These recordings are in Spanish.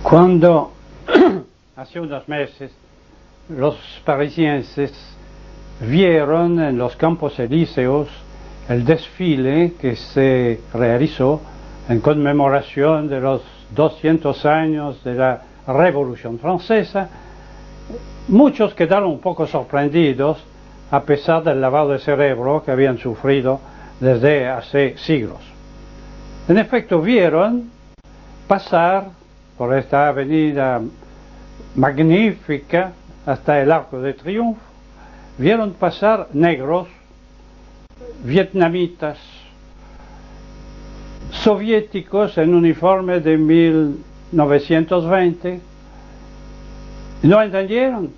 Cuando hace unos meses los parisienses vieron en los Campos Elíseos el desfile que se realizó en conmemoración de los 200 años de la Revolución Francesa, muchos quedaron un poco sorprendidos a pesar del lavado de cerebro que habían sufrido desde hace siglos. En efecto, vieron pasar por esta avenida magnífica hasta el Arco de Triunfo, vieron pasar negros, vietnamitas, soviéticos en uniforme de 1920. ¿No entendieron?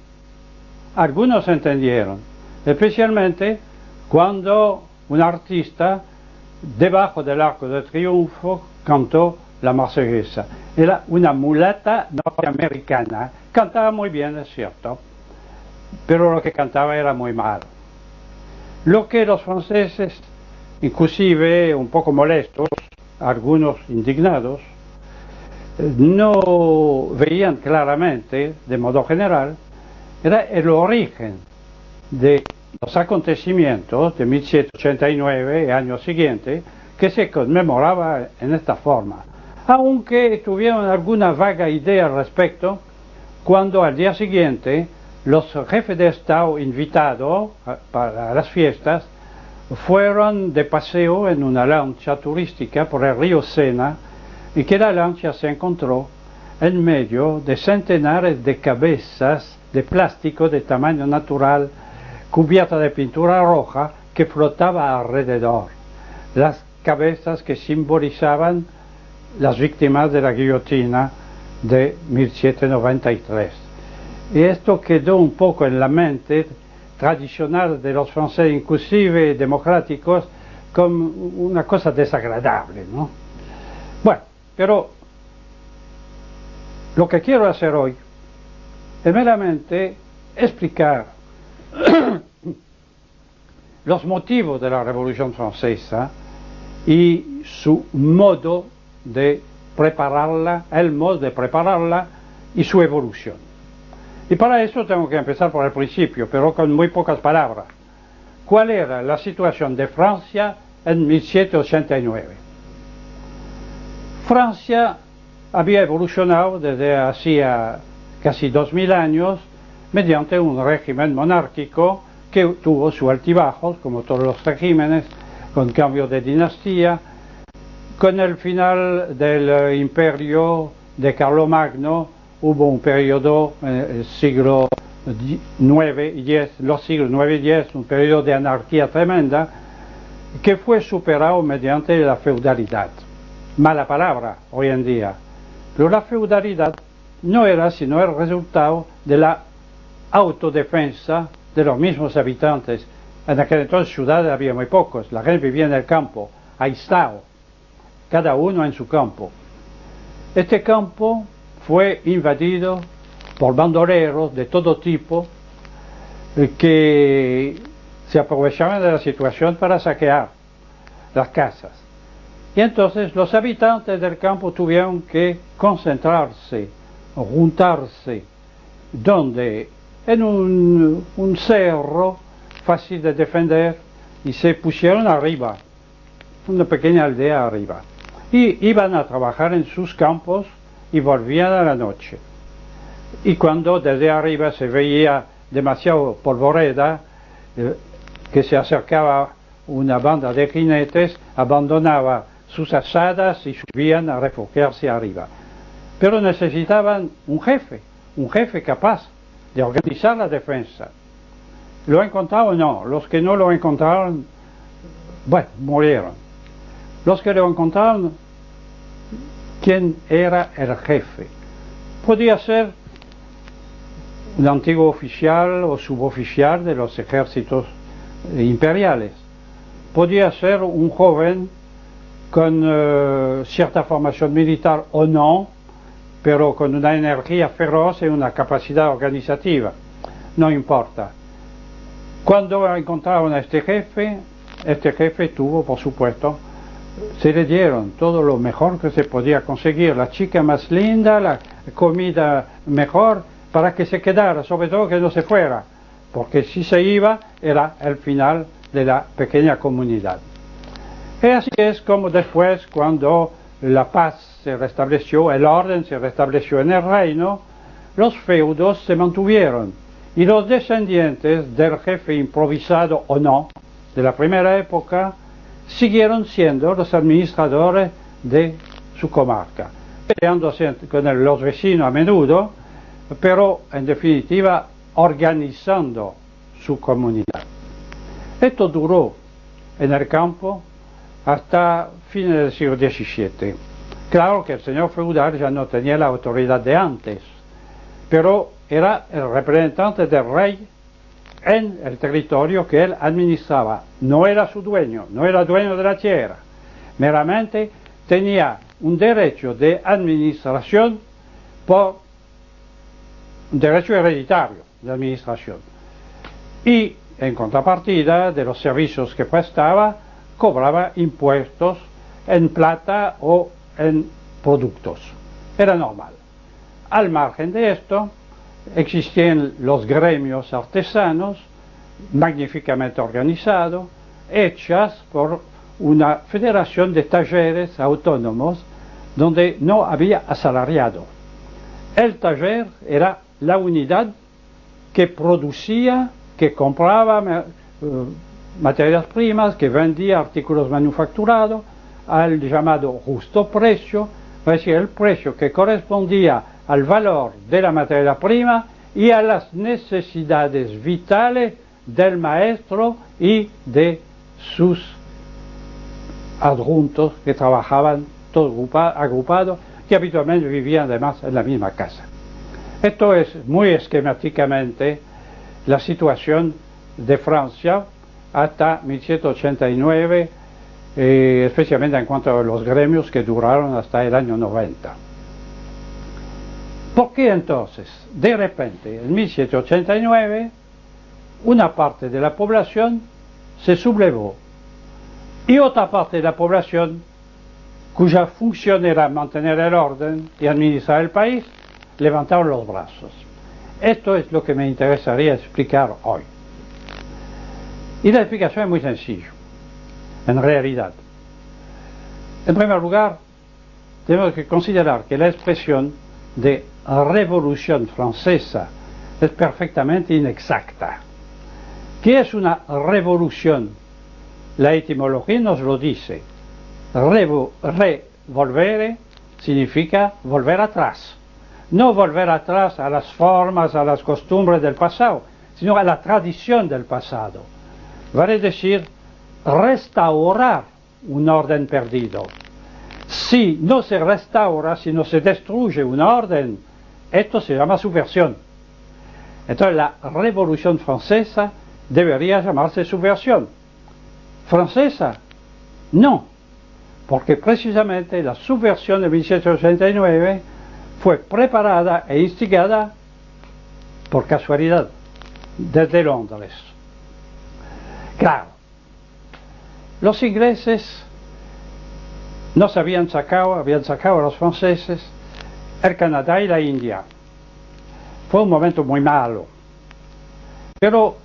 Algunos entendieron, especialmente cuando un artista debajo del Arco de Triunfo cantó la Marsellesa. Era una mulata norteamericana, cantaba muy bien, es cierto, pero lo que cantaba era muy malo. Lo que los franceses, inclusive un poco molestos, algunos indignados, no veían claramente, de modo general, era el origen de los acontecimientos de 1789 y años siguientes, que se conmemoraba en esta forma, aunque tuvieron alguna vaga idea al respecto cuando al día siguiente los jefes de Estado invitados para las fiestas fueron de paseo en una lancha turística por el río Sena, y que la lancha se encontró en medio de centenares de cabezas de plástico de tamaño natural cubierta de pintura roja que flotaba alrededor, las cabezas que simbolizaban las víctimas de la guillotina de 1793. Y esto quedó un poco en la mente tradicional de los franceses, inclusive democráticos, como una cosa desagradable, ¿no? Bueno, pero lo que quiero hacer hoy es meramente explicar los motivos de la Revolución Francesa y su modo de prepararla, el modo de prepararla y su evolución. Y para eso tengo que empezar por el principio, pero con muy pocas palabras. ¿Cuál era la situación de Francia en 1789? Francia había evolucionado desde hacía casi 2000 años mediante un régimen monárquico que tuvo sus altibajos, como todos los regímenes, con cambio de dinastía. Con el final del imperio de Carlomagno hubo un periodo, el siglo IX y X, los siglos IX y X, un periodo de anarquía tremenda que fue superado mediante la feudalidad. Mala palabra hoy en día, pero la feudalidad no era sino el resultado de la autodefensa de los mismos habitantes. En aquel entonces ciudades había muy pocos, la gente vivía en el campo, aislado, cada uno en su campo. Este campo fue invadido por bandoleros de todo tipo que se aprovechaban de la situación para saquear las casas. Y entonces los habitantes del campo tuvieron que concentrarse, juntarse, donde en un cerro fácil de defender, y se pusieron arriba, una pequeña aldea arriba, y iban a trabajar en sus campos y volvían a la noche. Y cuando desde arriba se veía demasiado polvoreda, que se acercaba una banda de jinetes, abandonaba sus asadas y subían a refugiarse arriba. Pero necesitaban un jefe capaz de organizar la defensa. ¿Lo encontraron? No. Los que no lo encontraron, bueno, murieron. Los que lo encontraron, ¿quién era el jefe? Podía ser un antiguo oficial o suboficial de los ejércitos imperiales. Podía ser un joven con cierta formación militar o no, pero con una energía feroz y una capacidad organizativa. No importa. Cuando encontraron a este jefe tuvo, por supuesto, se le dieron todo lo mejor que se podía conseguir, la chica más linda, comida mejor para que se quedara, sobre todo que no se fuera, porque si se iba era el final de la pequeña comunidad. Y así es como después, cuando la paz se restableció, el orden se restableció en el reino, los feudos se mantuvieron y los descendientes del jefe improvisado o no de la primera época siguieron siendo los administradores de su comarca, peleándose con los vecinos a menudo, pero en definitiva organizando su comunidad. Esto duró en el campo hasta fines del siglo XVII. Claro que el señor feudal ya no tenía la autoridad de antes, pero era el representante del rey en el territorio que él administraba. No era su dueño, no era dueño de la tierra, meramente tenía un derecho de administración por un derecho hereditario de administración. Y en contrapartida de los servicios que prestaba, cobraba impuestos en plata o en productos. Era normal. Al margen de esto, existían los gremios artesanos, magníficamente organizados, hechas por una federación de talleres autónomos donde no había asalariado. El taller era la unidad que producía, que compraba materias primas, que vendía artículos manufacturados al llamado justo precio, es decir, el precio que correspondía al valor de la materia prima y a las necesidades vitales del maestro y de sus adjuntos que trabajaban todos agrupados, que habitualmente vivían además en la misma casa. Esto es muy esquemáticamente la situación de Francia hasta 1789, especialmente en cuanto a los gremios que duraron hasta el año 90. ¿Por qué entonces, de repente, en 1789, una parte de la población se sublevó y otra parte de la población, cuya función era mantener el orden y administrar el país, levantaron los brazos? Esto es lo que me interesaría explicar hoy. Y la explicación es muy sencilla, en realidad. En primer lugar, tenemos que considerar que la expresión de Revolución Francesa es perfectamente inexacta. ¿Qué es una revolución? La etimología nos lo dice. Revolvere significa volver atrás. No volver atrás a las formas, a las costumbres del pasado, sino a la tradición del pasado. Vale decir, restaurar un orden perdido. Si no se restaura, si no se destruye un orden, esto se llama subversión. Entonces la Revolución Francesa debería llamarse subversión. ¿Francesa? No, porque precisamente la subversión de 1789 fue preparada e instigada por casualidad desde Londres. Claro, los ingleses nos habían sacado a los franceses el Canadá y la India. Fue un momento muy malo, pero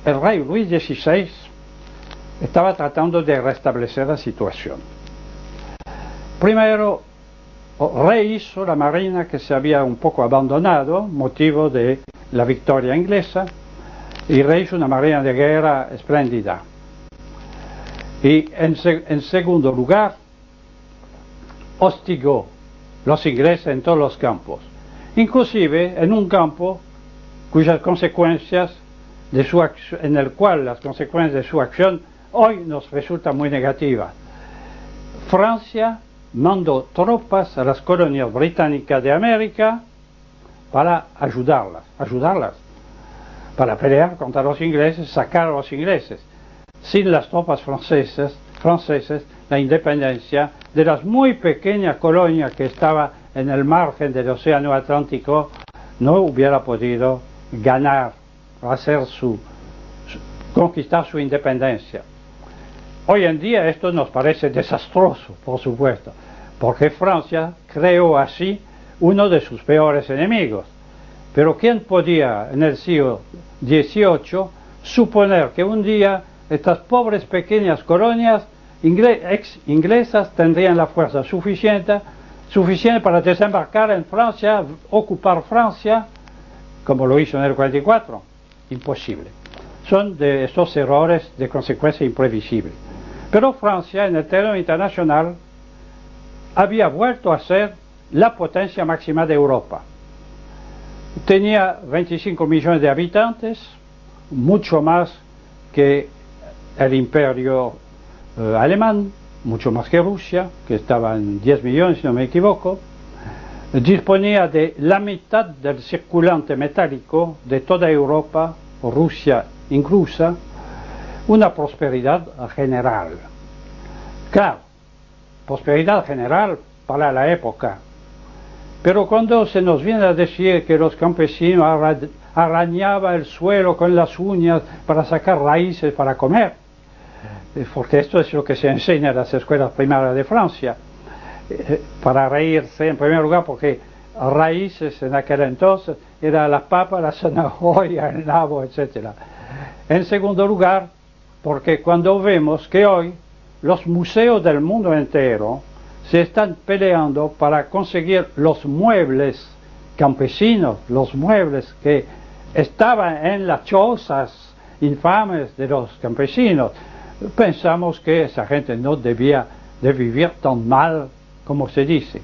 el rey Luis XVI estaba tratando de restablecer la situación. Primero, rehizo la marina que se había un poco abandonado, motivo de la victoria inglesa, y rehizo una marina de guerra espléndida. Y en segundo lugar, hostigó los ingleses en todos los campos, inclusive en un campo cuyas consecuencias de su acción, en el cual las consecuencias de su acción hoy nos resultan muy negativas. Francia mandó tropas a las colonias británicas de América para ayudarlas, para pelear contra los ingleses, sacar a los ingleses. Sin las tropas francesas, la independencia de las muy pequeñas colonias que estaba en el margen del Océano Atlántico no hubiera podido ganar, conquistar su independencia. Hoy en día esto nos parece desastroso, por supuesto, porque Francia creó así uno de sus peores enemigos. Pero ¿quién podía en el siglo XVIII suponer que un día estas pobres pequeñas colonias inglesas tendrían la fuerza suficiente para desembarcar en Francia, ocupar Francia, como lo hizo en el 44? Imposible. Son de estos errores de consecuencia imprevisible. Pero Francia, en el terreno internacional, había vuelto a ser la potencia máxima de Europa. Tenía 25 millones de habitantes, mucho más que el imperio alemán, mucho más que Rusia, que estaba en 10 millones, si no me equivoco. Disponía de la mitad del circulante metálico de toda Europa, Rusia inclusa, una prosperidad general. Claro, prosperidad general para la época. Pero cuando se nos viene a decir que los campesinos arañaban el suelo con las uñas para sacar raíces para comer, porque esto es lo que se enseña en las escuelas primarias de Francia, para reírse en primer lugar porque raíces en aquel entonces era la papa, la zanahoria, el nabo, etc. En segundo lugar, porque cuando vemos que hoy los museos del mundo entero se están peleando para conseguir los muebles campesinos, los muebles que estaban en las chozas infames de los campesinos, pensamos que esa gente no debía de vivir tan mal como se dice.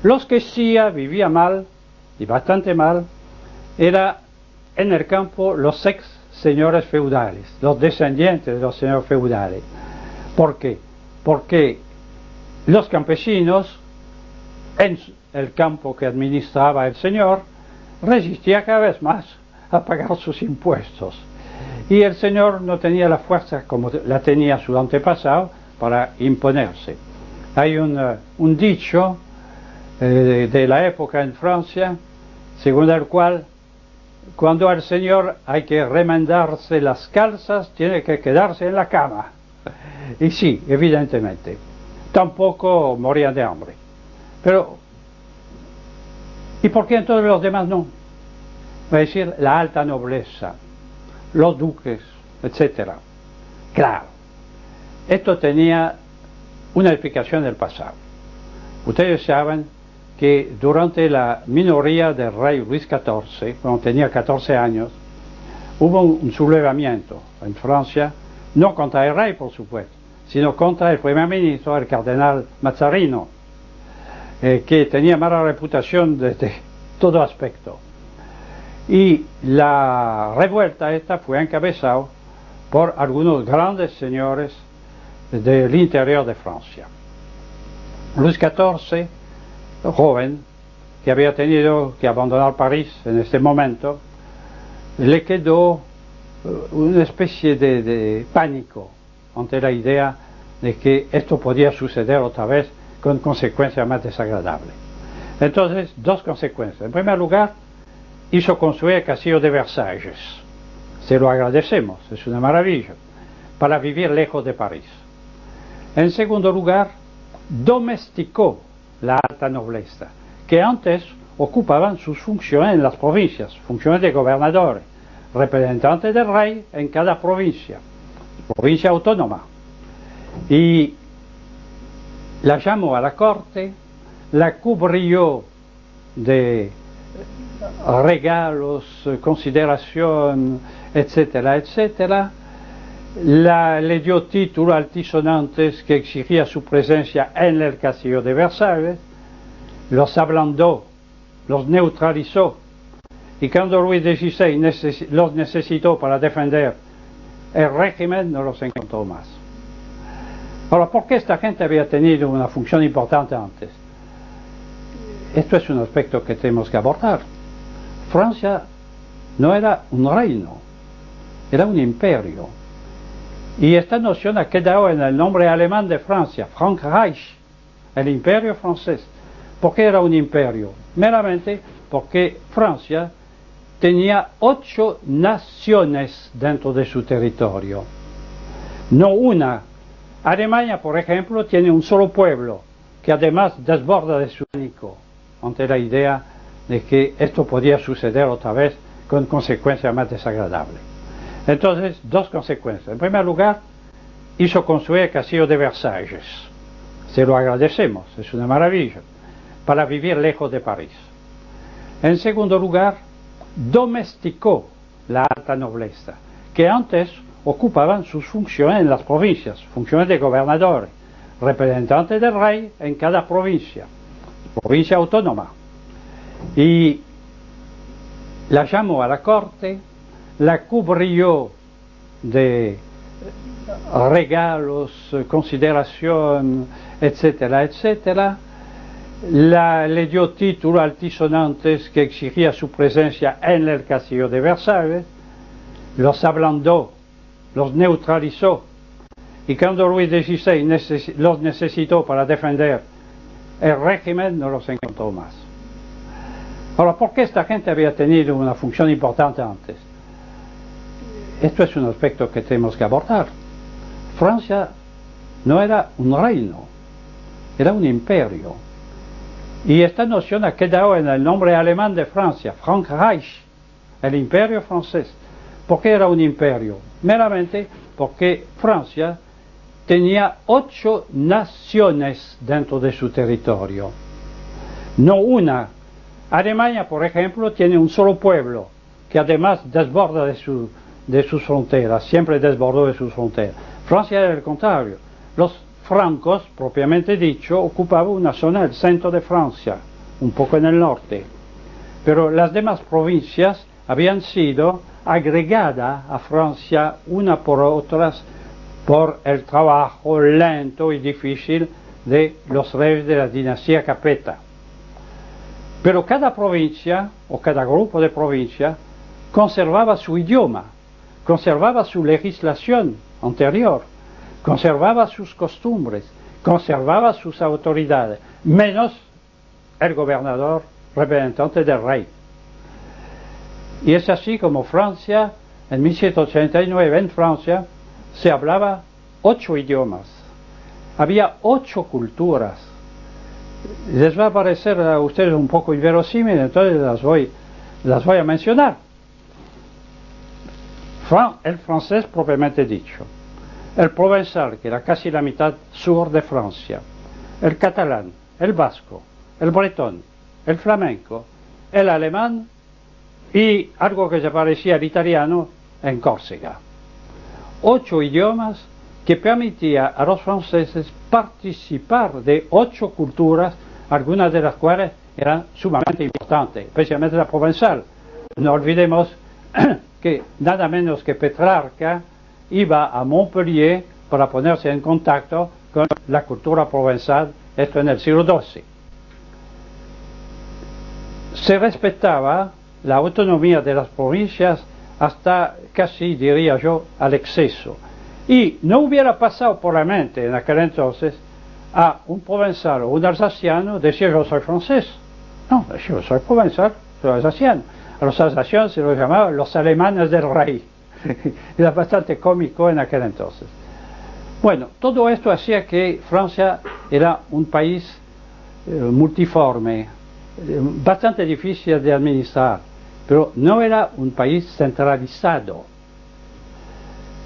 Los que sí vivían mal, y bastante mal, era en el campo los ex señores feudales, los descendientes de los señores feudales. ¿Por qué? Porque los campesinos, en el campo que administraba el señor, resistían cada vez más a pagar sus impuestos. Y el señor no tenía la fuerza como la tenía su antepasado para imponerse. Hay un dicho de la época en Francia, según el cual cuando al señor hay que remendarse las calzas, tiene que quedarse en la cama. Y sí, evidentemente, tampoco morían de hambre. Pero, ¿y por qué entonces los demás no? Es decir, la alta nobleza, los duques, etc. Claro, esto tenía una explicación del pasado. Ustedes saben que durante la minoría del rey Luis XIV, cuando tenía 14 años, hubo un sublevamiento en Francia, no contra el rey, por supuesto, sino contra el primer ministro, el cardenal Mazzarino, que tenía mala reputación desde todo aspecto. Y la revuelta esta fue encabezada por algunos grandes señores del interior de Francia. Luis XIV, joven, que había tenido que abandonar París en este momento, le quedó una especie de pánico ante la idea de que esto podía suceder otra vez con consecuencias más desagradables. Entonces, dos consecuencias. En primer lugar, hizo construir el castillo de Versalles. Se lo agradecemos, es una maravilla, para vivir lejos de París. En segundo lugar, domesticó la alta nobleza, que antes ocupaban sus funciones en las provincias, funciones de gobernadores, representantes del rey en cada provincia autónoma. Y la llamó a la corte, la cubrió de regalos, consideración, etcétera, etcétera. Le dio títulos altisonantes que exigía su presencia en el castillo de Versalles, los ablandó, los neutralizó, y cuando Luis XVI los necesitó para defender el régimen, no los encontró más. Ahora, ¿por qué esta gente había tenido una función importante antes? Esto es un aspecto que tenemos que abordar. Francia no era un reino, era un imperio. Y esta noción ha quedado en el nombre alemán de Francia, Frankreich, el imperio francés. ¿Por qué era un imperio? Meramente porque Francia tenía 8 naciones dentro de su territorio, no una. Alemania, por ejemplo, tiene un solo pueblo, que además desborda de su pánico ante la idea de que esto podía suceder otra vez con consecuencias más desagradables. Entonces, dos consecuencias. En primer lugar, hizo construir el castillo de Versalles. Se lo agradecemos, es una maravilla, para vivir lejos de París. En segundo lugar, domesticó la alta nobleza, que antes ocupaban sus funciones en las provincias, funciones de gobernadores, representantes del rey en cada provincia autónoma. Y la llamó a la corte, la cubrió de regalos, consideración, etcétera, etcétera. Le dio títulos altisonantes que exigía su presencia en el castillo de Versalles, los ablandó, los neutralizó, y cuando Luis XVI los necesitó para defender el régimen, no los encontró más. Ahora, ¿por qué esta gente había tenido una función importante antes? Esto es un aspecto que tenemos que abordar. Francia no era un reino, era un imperio. Y esta noción ha quedado en el nombre alemán de Francia, Frankreich, el imperio francés. ¿Por qué era un imperio? Meramente porque Francia tenía 8 naciones dentro de su territorio, no una. Alemania, por ejemplo, tiene un solo pueblo, que además desborda de sus fronteras, siempre desbordó de sus fronteras. Francia era el contrario. Los francos, propiamente dicho, ocupaban una zona del centro de Francia, un poco en el norte. Pero las demás provincias habían sido agregadas a Francia una por otras por el trabajo lento y difícil de los reyes de la dinastía Capeta. Pero cada provincia, o cada grupo de provincias, conservaba su idioma, conservaba su legislación anterior, conservaba sus costumbres, conservaba sus autoridades, menos el gobernador representante del rey. Y es así como Francia, en 1789 en Francia, se hablaba 8 idiomas, había 8 culturas. Les va a parecer a ustedes un poco inverosímil, entonces las voy a mencionar. El francés propiamente dicho, el provenzal, que era casi la mitad sur de Francia, el catalán, el vasco, el bretón, el flamenco, el alemán y algo que se parecía al italiano en Córcega. 8 idiomas que permitía a los franceses participar de 8 culturas, algunas de las cuales eran sumamente importantes, especialmente la provenzal. No olvidemos que nada menos que Petrarca iba a Montpellier para ponerse en contacto con la cultura provenzal, esto en el siglo XII. Se respetaba la autonomía de las provincias hasta casi, diría yo, al exceso. Y no hubiera pasado por la mente en aquel entonces a un provenzal o un alsaciano decir yo soy francés. No, yo soy provenzal, soy alsaciano. A los alsacianos se los llamaba los alemanes del rey. Era bastante cómico en aquel entonces. Bueno, todo esto hacía que Francia era un país multiforme, bastante difícil de administrar, pero no era un país centralizado.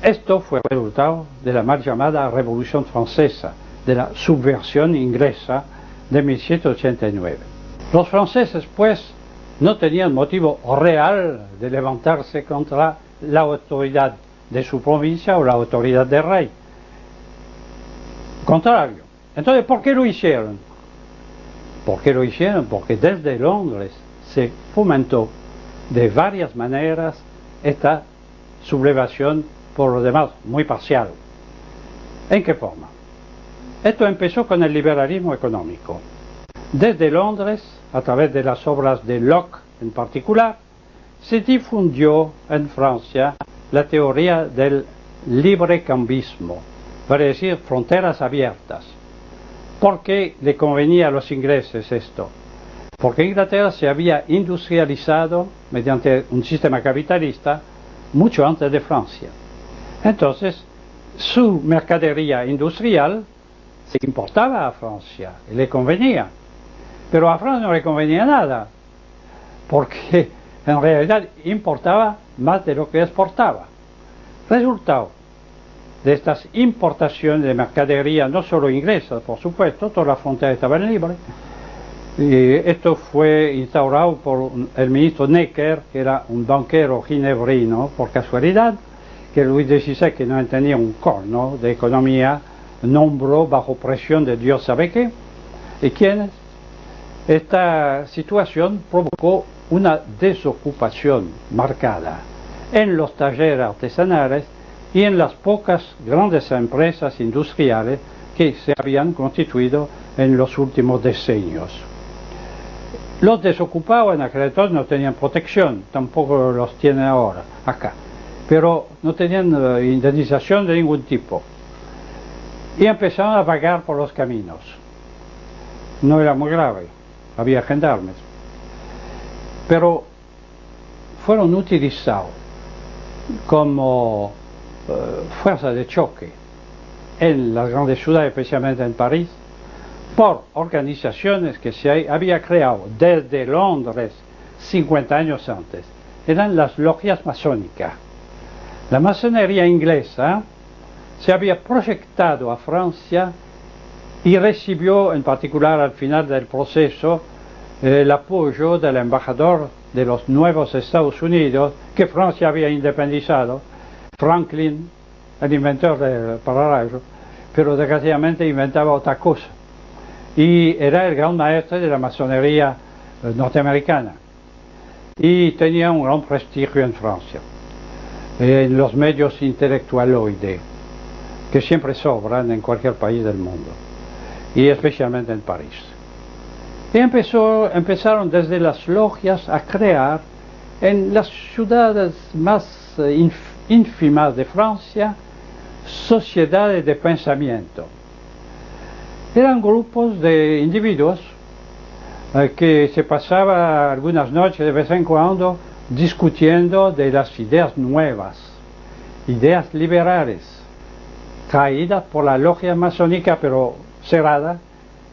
Esto fue el resultado de la mal llamada Revolución Francesa, de la subversión inglesa de 1789. Los franceses, pues, no tenían motivo real de levantarse contra la autoridad de su provincia o la autoridad del rey. Contrario. Entonces, ¿por qué lo hicieron? ¿Por qué lo hicieron? Porque desde Londres se fomentó de varias maneras esta sublevación, por lo demás muy parcial. ¿En qué forma? Esto empezó con el liberalismo económico. Desde Londres, a través de las obras de Locke en particular, se difundió en Francia la teoría del librecambismo, vale decir, fronteras abiertas. ¿Por qué le convenía a los ingleses esto? Porque Inglaterra se había industrializado mediante un sistema capitalista mucho antes de Francia. Entonces, su mercadería industrial se importaba a Francia y le convenía. Pero a Francia no le convenía nada, porque en realidad importaba más de lo que exportaba. Resultado de estas importaciones de mercadería, no solo inglesas, por supuesto, todas las fronteras estaban libres. Y esto fue instaurado por el ministro Necker, que era un banquero ginebrino, por casualidad, que Luis XVI, que no entendía un corno de economía, nombró bajo presión de Dios sabe qué, y quienes. Esta situación provocó una desocupación marcada en los talleres artesanales y en las pocas grandes empresas industriales que se habían constituido en los últimos decenios. Los desocupados en aquel entonces no tenían protección, tampoco los tienen ahora, acá, pero no tenían indemnización de ningún tipo. Y empezaron a vagar por los caminos. No era muy grave, había gendarmes. Pero fueron utilizados como fuerza de choque en las grandes ciudades, especialmente en París, por organizaciones que se había creado desde Londres 50 años antes. Eran las logias masónicas. La masonería inglesa se había proyectado a Francia y recibió, en particular al final del proceso, el apoyo del embajador de los nuevos Estados Unidos, que Francia había independizado, Franklin, el inventor del pararrayo, pero desgraciadamente inventaba otra cosa. Y era el gran maestro de la masonería norteamericana. Y tenía un gran prestigio en Francia, en los medios intelectualoides, que siempre sobran en cualquier país del mundo, y especialmente en París. Y empezaron desde las logias a crear en las ciudades más ínfimas de Francia sociedades de pensamiento. Eran grupos de individuos que se pasaban algunas noches de vez en cuando discutiendo de las ideas nuevas, ideas liberales, traídas por la logia masónica, pero cerrada,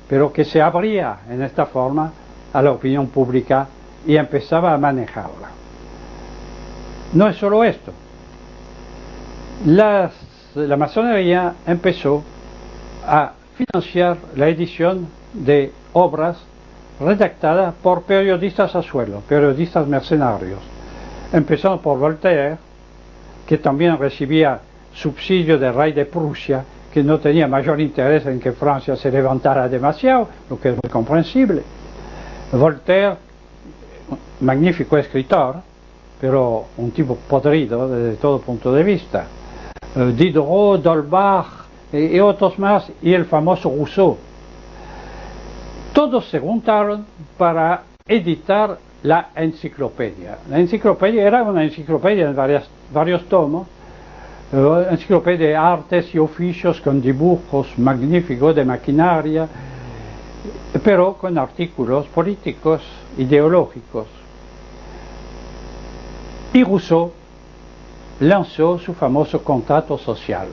pero que se abría en esta forma a la opinión pública y empezaba a manejarla. No es solo esto. La masonería empezó a financiar la edición de obras redactadas por periodistas a sueldo, periodistas mercenarios. Empezando por Voltaire, que también recibía subsidio del rey de Prusia, que no tenía mayor interés en que Francia se levantara demasiado, lo que es muy comprensible. Voltaire, magnífico escritor, pero un tipo podrido desde todo punto de vista. Diderot, d'Holbach y otros más, y el famoso Rousseau. Todos se juntaron para editar la enciclopedia. La enciclopedia era una enciclopedia en varios tomos, enciclopedia de artes y oficios con dibujos magníficos de maquinaria, pero con artículos políticos, ideológicos. Y Rousseau lanzó su famoso contrato social.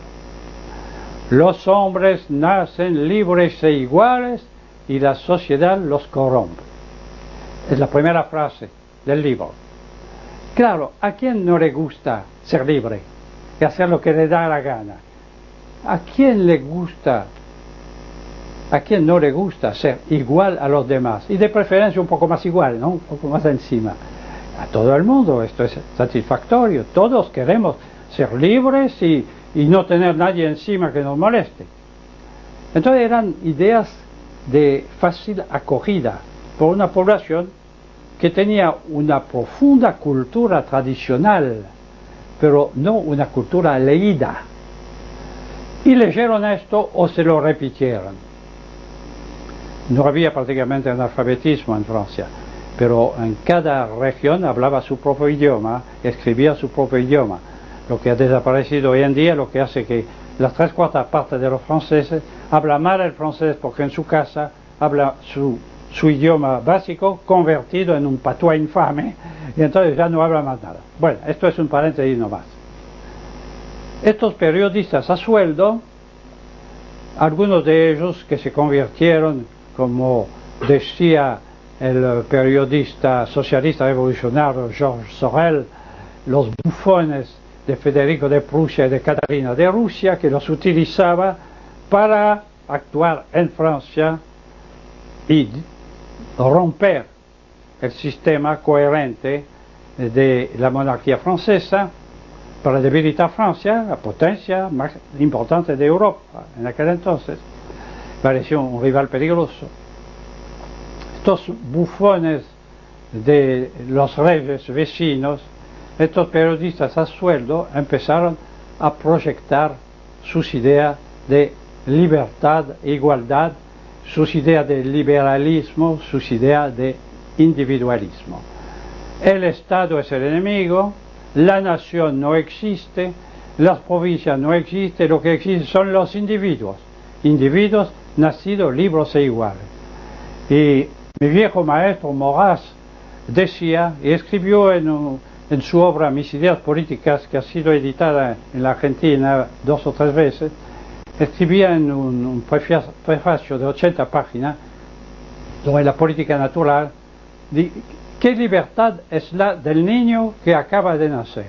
Los hombres nacen libres e iguales y la sociedad los corrompe. Es la primera frase del libro. Claro, ¿a quién no le gusta ser libre y hacer lo que le da la gana? ¿A quién le gusta? ¿A quién no le gusta ser igual a los demás? Y de preferencia un poco más igual, ¿no? Un poco más encima. A todo el mundo esto es satisfactorio. Todos queremos ser libres y no tener nadie encima que nos moleste. Entonces eran ideas de fácil acogida por una población que tenía una profunda cultura tradicional, pero no una cultura leída. Y leyeron esto o se lo repitieron. No había prácticamente analfabetismo en Francia, pero en cada región hablaba su propio idioma, escribía su propio idioma. Lo que ha desaparecido hoy en día, lo que hace que las 3/4 partes de los franceses hablan mal el francés porque en su casa habla su idioma básico convertido en un patois infame y entonces ya no habla más nada. Bueno, esto es un paréntesis nomás. Estos periodistas a sueldo, algunos de ellos que se convirtieron como decía el periodista socialista revolucionario Georges Sorel, los bufones de Federico de Prusia y de Catalina de Rusia, que los utilizaba para actuar en Francia y romper el sistema coherente de la monarquía francesa para debilitar Francia, la potencia más importante de Europa en aquel entonces. Pareció un rival peligroso. Estos bufones de los reyes vecinos, estos periodistas a sueldo, empezaron a proyectar sus ideas de libertad, igualdad, sus ideas de liberalismo, sus ideas de individualismo. El Estado es el enemigo, la nación no existe, las provincias no existen, lo que existe son los individuos nacidos libres e iguales. Y mi viejo maestro Maurras decía, y escribió en su obra Mis ideas políticas, que ha sido editada en la Argentina 2 o 3 veces, escribía en un prefacio de 80 páginas sobre la política natural, ¿qué libertad es la del niño que acaba de nacer?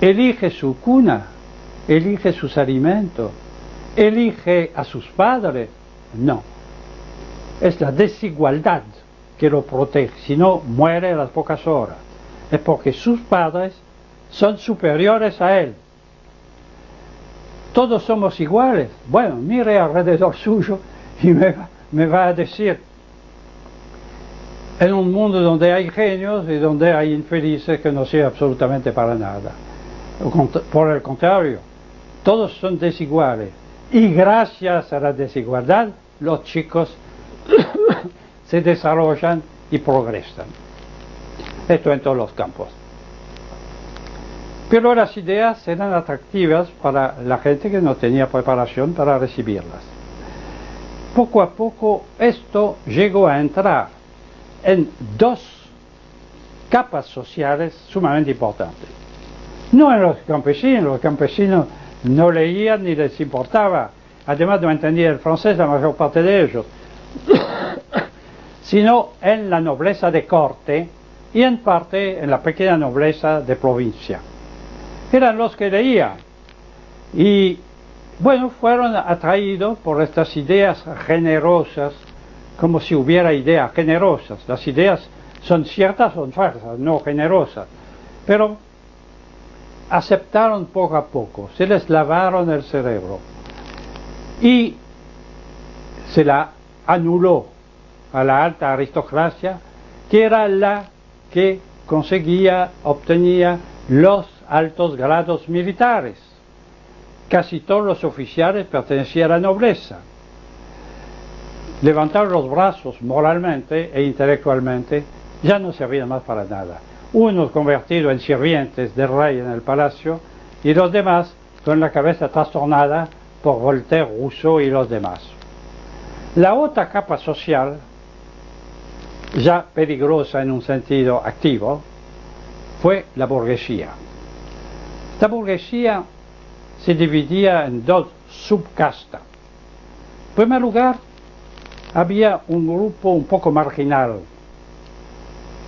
Elige su cuna, elige sus alimentos, elige a sus padres. No, es la desigualdad que lo protege, si no muere a las pocas horas. Es porque sus padres son superiores a él. Todos somos iguales. Bueno, mire alrededor suyo y me va a decir, en un mundo donde hay genios y donde hay infelices que no sirven absolutamente para nada. Por el contrario, todos son desiguales. Y gracias a la desigualdad, los chicos se desarrollan y progresan. Esto en todos los campos. Pero las ideas eran atractivas para la gente que no tenía preparación para recibirlas. Poco a poco esto llegó a entrar en 2 capas sociales sumamente importantes. No en los campesinos no leían ni les importaba, además no entendían el francés la mayor parte de ellos, sino en la nobleza de corte y en parte en la pequeña nobleza de provincia. Eran los que leían y, bueno, fueron atraídos por estas ideas generosas, como si hubiera ideas generosas. Las ideas son ciertas, son falsas, no generosas, pero aceptaron poco a poco, se les lavaron el cerebro y se la anuló a la alta aristocracia, que era la que obtenía los altos grados militares. Casi todos los oficiales pertenecían a la nobleza. Levantar los brazos moralmente e intelectualmente ya no servían más para nada. Unos convertidos en sirvientes del rey en el palacio y los demás con la cabeza trastornada por Voltaire, Rousseau y los demás. La otra capa social, ya peligrosa en un sentido activo, fue la burguesía. La burguesía se dividía en 2 subcastas. En primer lugar, había un grupo un poco marginal,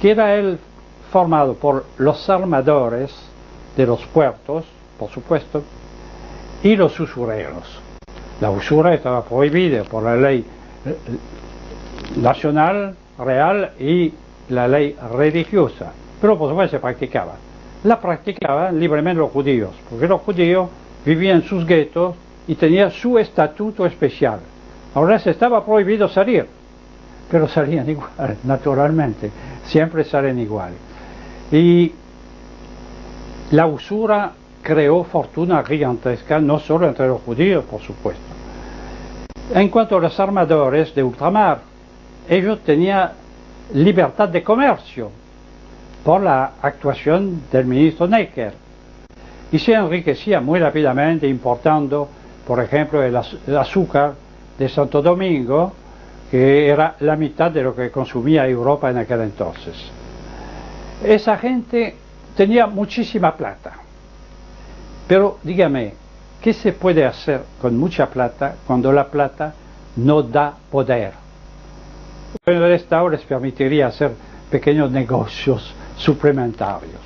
que era formado por los armadores de los puertos, por supuesto, y los usureros. La usura estaba prohibida por la ley nacional, real y la ley religiosa, pero por supuesto se practicaba. La practicaban libremente los judíos, porque los judíos vivían en sus guetos y tenían su estatuto especial. Ahora se estaba prohibido salir, pero salían igual, naturalmente, siempre salen igual. Y la usura creó fortuna gigantesca, no solo entre los judíos, por supuesto. En cuanto a los armadores de ultramar, ellos tenían libertad de comercio por la actuación del ministro Necker y se enriquecían muy rápidamente importando, por ejemplo, el azúcar de Santo Domingo, que era la mitad de lo que consumía Europa en aquel entonces. Esa gente tenía muchísima plata, pero dígame, ¿qué se puede hacer con mucha plata cuando la plata no da poder? El Estado les permitiría hacer pequeños negocios suplementarios.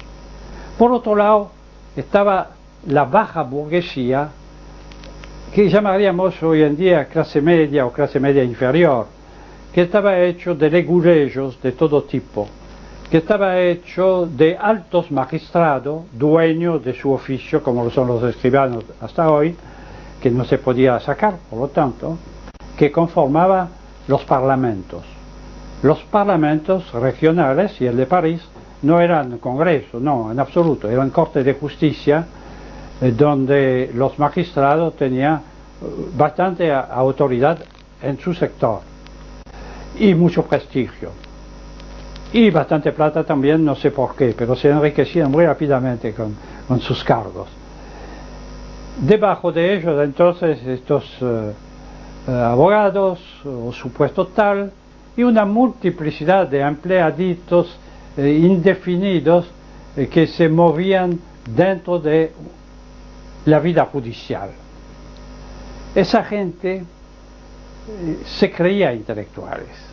Por otro lado, estaba la baja burguesía, que llamaríamos hoy en día clase media o clase media inferior, que estaba hecho de leguleyos de todo tipo, que estaba hecho de altos magistrados, dueños de su oficio, como lo son los escribanos hasta hoy, que no se podía sacar, por lo tanto, que conformaba los parlamentos. Los parlamentos regionales y el de París no eran congresos, no, en absoluto, eran cortes de justicia donde los magistrados tenían bastante autoridad en su sector y mucho prestigio y bastante plata también, no sé por qué, pero se enriquecían muy rápidamente con sus cargos. Debajo de ellos entonces estos abogados o supuestos tal y una multiplicidad de empleaditos indefinidos que se movían dentro de la vida judicial. Esa gente se creía intelectuales.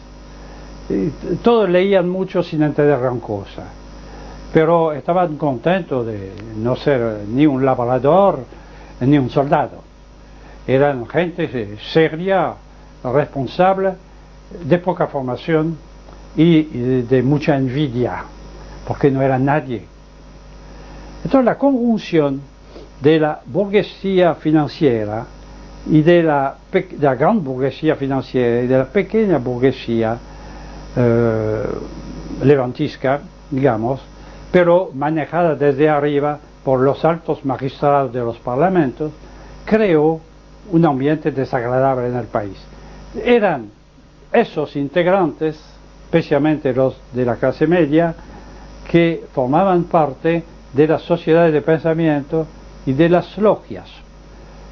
Todos leían mucho sin entender gran cosa, pero estaban contentos de no ser ni un labrador ni un soldado. Eran gente seria, responsable, de poca formación y de mucha envidia, porque no era nadie. Entonces la conjunción de la burguesía financiera y de la gran burguesía financiera y de la pequeña burguesía levantisca, digamos, pero manejada desde arriba por los altos magistrados de los parlamentos, creó un ambiente desagradable en el país. Eran esos integrantes, especialmente los de la clase media, que formaban parte de las sociedades de pensamiento y de las logias,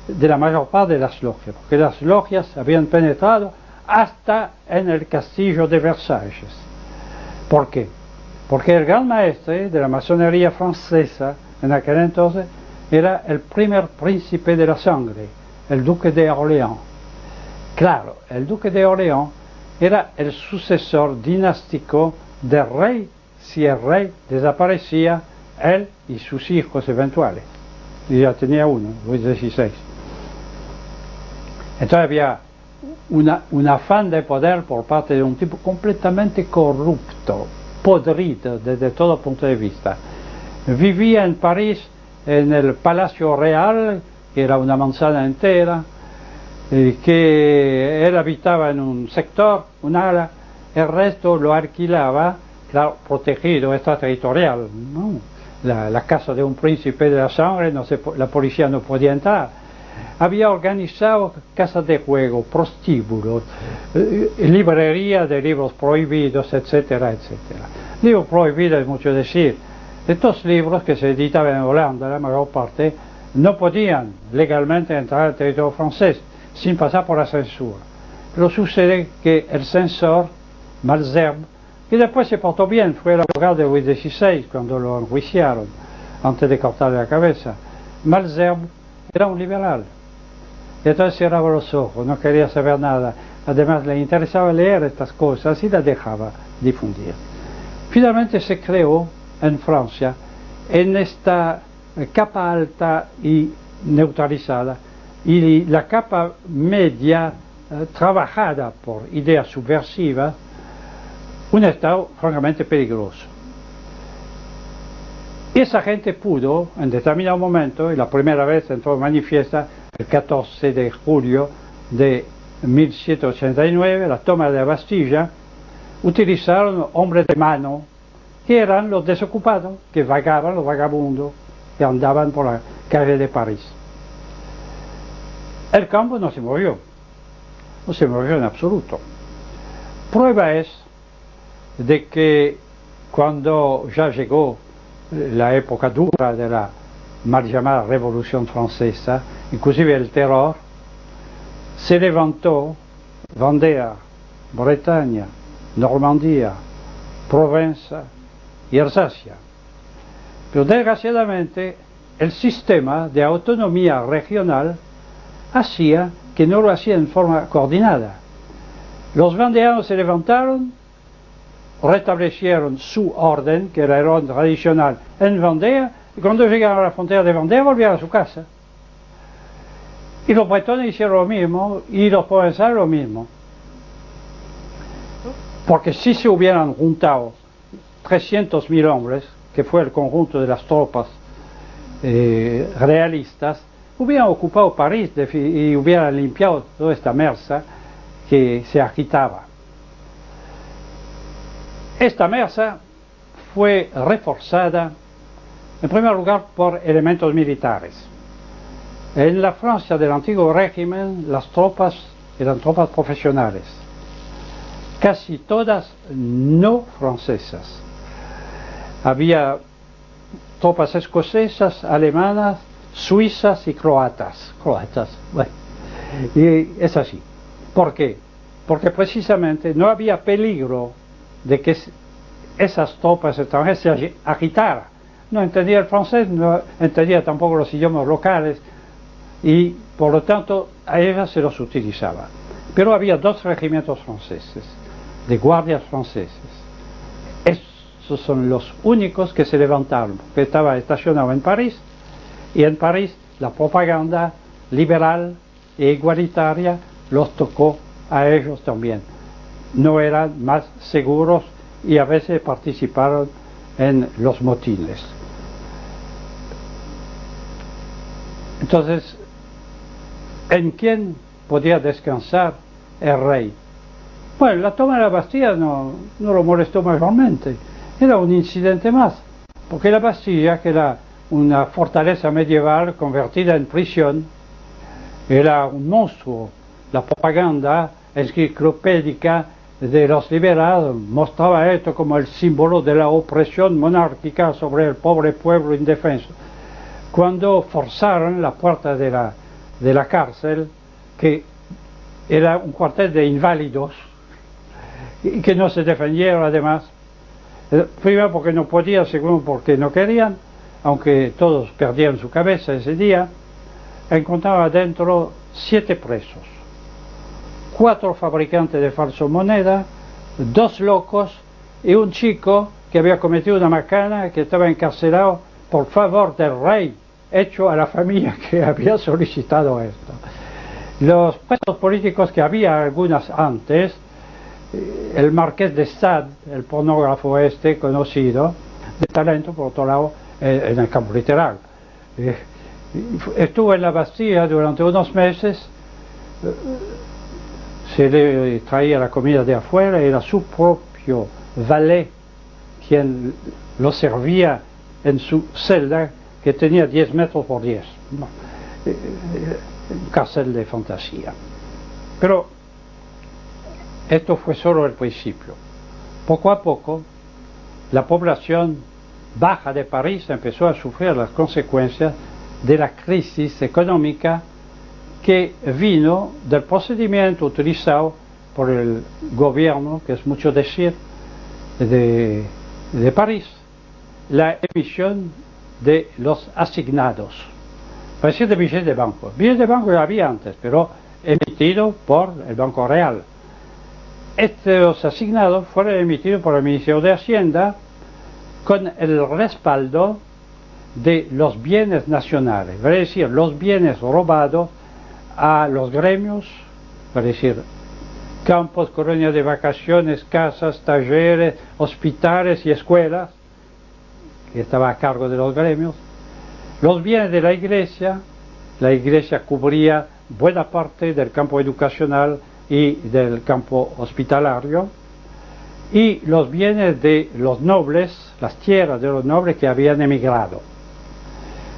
de la mayor parte de las logias, porque las logias habían penetrado hasta en el castillo de Versalles. ¿Por qué? Porque el gran maestre de la masonería francesa en aquel entonces era el primer príncipe de la sangre, el duque de Orleans. Claro, el duque de Orleans era el sucesor dinástico del rey si el rey desaparecía, él y sus hijos eventuales. Y ya tenía uno, Luis XVI. Entonces había un afán de poder por parte de un tipo completamente corrupto, podrido desde todo punto de vista. Vivía en París, en el Palacio Real, que era una manzana entera, que él habitaba en un sector, un ala, el resto lo alquilaba, claro, protegido, extraterritorial, ¿no? La casa de un príncipe de la sangre, la policía no podía entrar. Había organizado casas de juego, prostíbulos, librería de libros prohibidos, etcétera, etcétera. Libros prohibidos es mucho decir. Estos libros que se editaban en Holanda, la mayor parte, no podían legalmente entrar al territorio francés sin pasar por la censura. Pero sucede que el censor, Malesherbes, que después se portó bien, fue el abogado de Luis XVI cuando lo enjuiciaron, antes de cortarle la cabeza. Malesherbes era un liberal, y entonces cerraba los ojos, no quería saber nada. Además le interesaba leer estas cosas y las dejaba difundir. Finalmente se creó en Francia, en esta capa alta y neutralizada, y la capa media trabajada por ideas subversivas, un estado francamente peligroso. Y esa gente pudo, en determinado momento, y la primera vez entró manifiesta el 14 de julio de 1789, la toma de la Bastilla, utilizaron hombres de mano, que eran los desocupados, que vagaban, los vagabundos, que andaban por la calle de París. El campo no se movió en absoluto. Prueba es de que cuando ya llegó la época dura de la mal llamada Revolución Francesa, inclusive el terror, se levantó Vendée, Bretaña, Normandía, Provenza y Alsacia. Pero desgraciadamente el sistema de autonomía regional hacía que no lo hacía en forma coordinada. Los vandeanos se levantaron, restablecieron su orden, que era el orden tradicional en Vendée, y cuando llegaron a la frontera de Vendée volvieron a su casa. Y los bretones hicieron lo mismo, y los provenzales lo mismo. Porque si se hubieran juntado 300.000 hombres, que fue el conjunto de las tropas realistas, hubieran ocupado París y hubieran limpiado toda esta merza que se agitaba. Esta merza fue reforzada, en primer lugar, por elementos militares. En la Francia del antiguo régimen, las tropas eran tropas profesionales, casi todas no francesas. Había tropas escocesas, alemanas, suizas y croatas. Bueno. Y es así. ¿Por qué? Porque precisamente no había peligro de que esas tropas extranjeras se agitaran. No entendía el francés, no entendía tampoco los idiomas locales y por lo tanto a ellas se los utilizaba. Pero había 2 regimientos franceses, de guardias franceses. Esos son los únicos que se levantaron, que estaba estacionado en París, y en París la propaganda liberal e igualitaria los tocó a ellos también. No eran más seguros y a veces participaron en los motines. Entonces, ¿en quién podía descansar el rey? Bueno, la toma de la Bastilla no lo molestó mayormente, era un incidente más, porque la Bastilla, que era una fortaleza medieval convertida en prisión, era un monstruo. La propaganda enciclopédica de los liberales mostraba esto como el símbolo de la opresión monárquica sobre el pobre pueblo indefenso. Cuando forzaron la puerta de la cárcel, que era un cuartel de inválidos, y que no se defendieron además, primero porque no podían, segundo porque no querían, aunque todos perdieron su cabeza ese día, encontraba dentro 7 presos, 4 fabricantes de falso moneda, 2 locos y un chico que había cometido una macana, que estaba encarcelado por favor del rey, hecho a la familia que había solicitado esto. Los presos políticos, que había algunas antes, el marqués de Sade, el pornógrafo conocido, de talento por otro lado en el campo literal, estuvo en la Bastilla durante unos meses, se le traía la comida de afuera, era su propio valet quien lo servía en su celda, que tenía 10 metros por 10, un cárcel de fantasía. Pero esto fue solo el principio. Poco a poco, la población baja de París empezó a sufrir las consecuencias de la crisis económica que vino del procedimiento utilizado por el gobierno, que es mucho decir, de París, la emisión de los asignados, es decir, de billetes de banco. Billetes de banco ya había antes, pero emitidos por el Banco Real. Estos asignados fueron emitidos por el Ministerio de Hacienda con el respaldo de los bienes nacionales, es decir, los bienes robados a los gremios, es decir, campos, colonias de vacaciones, casas, talleres, hospitales y escuelas, que estaba a cargo de los gremios, los bienes de la iglesia cubría buena parte del campo educacional y del campo hospitalario, y los bienes de los nobles, las tierras de los nobles que habían emigrado.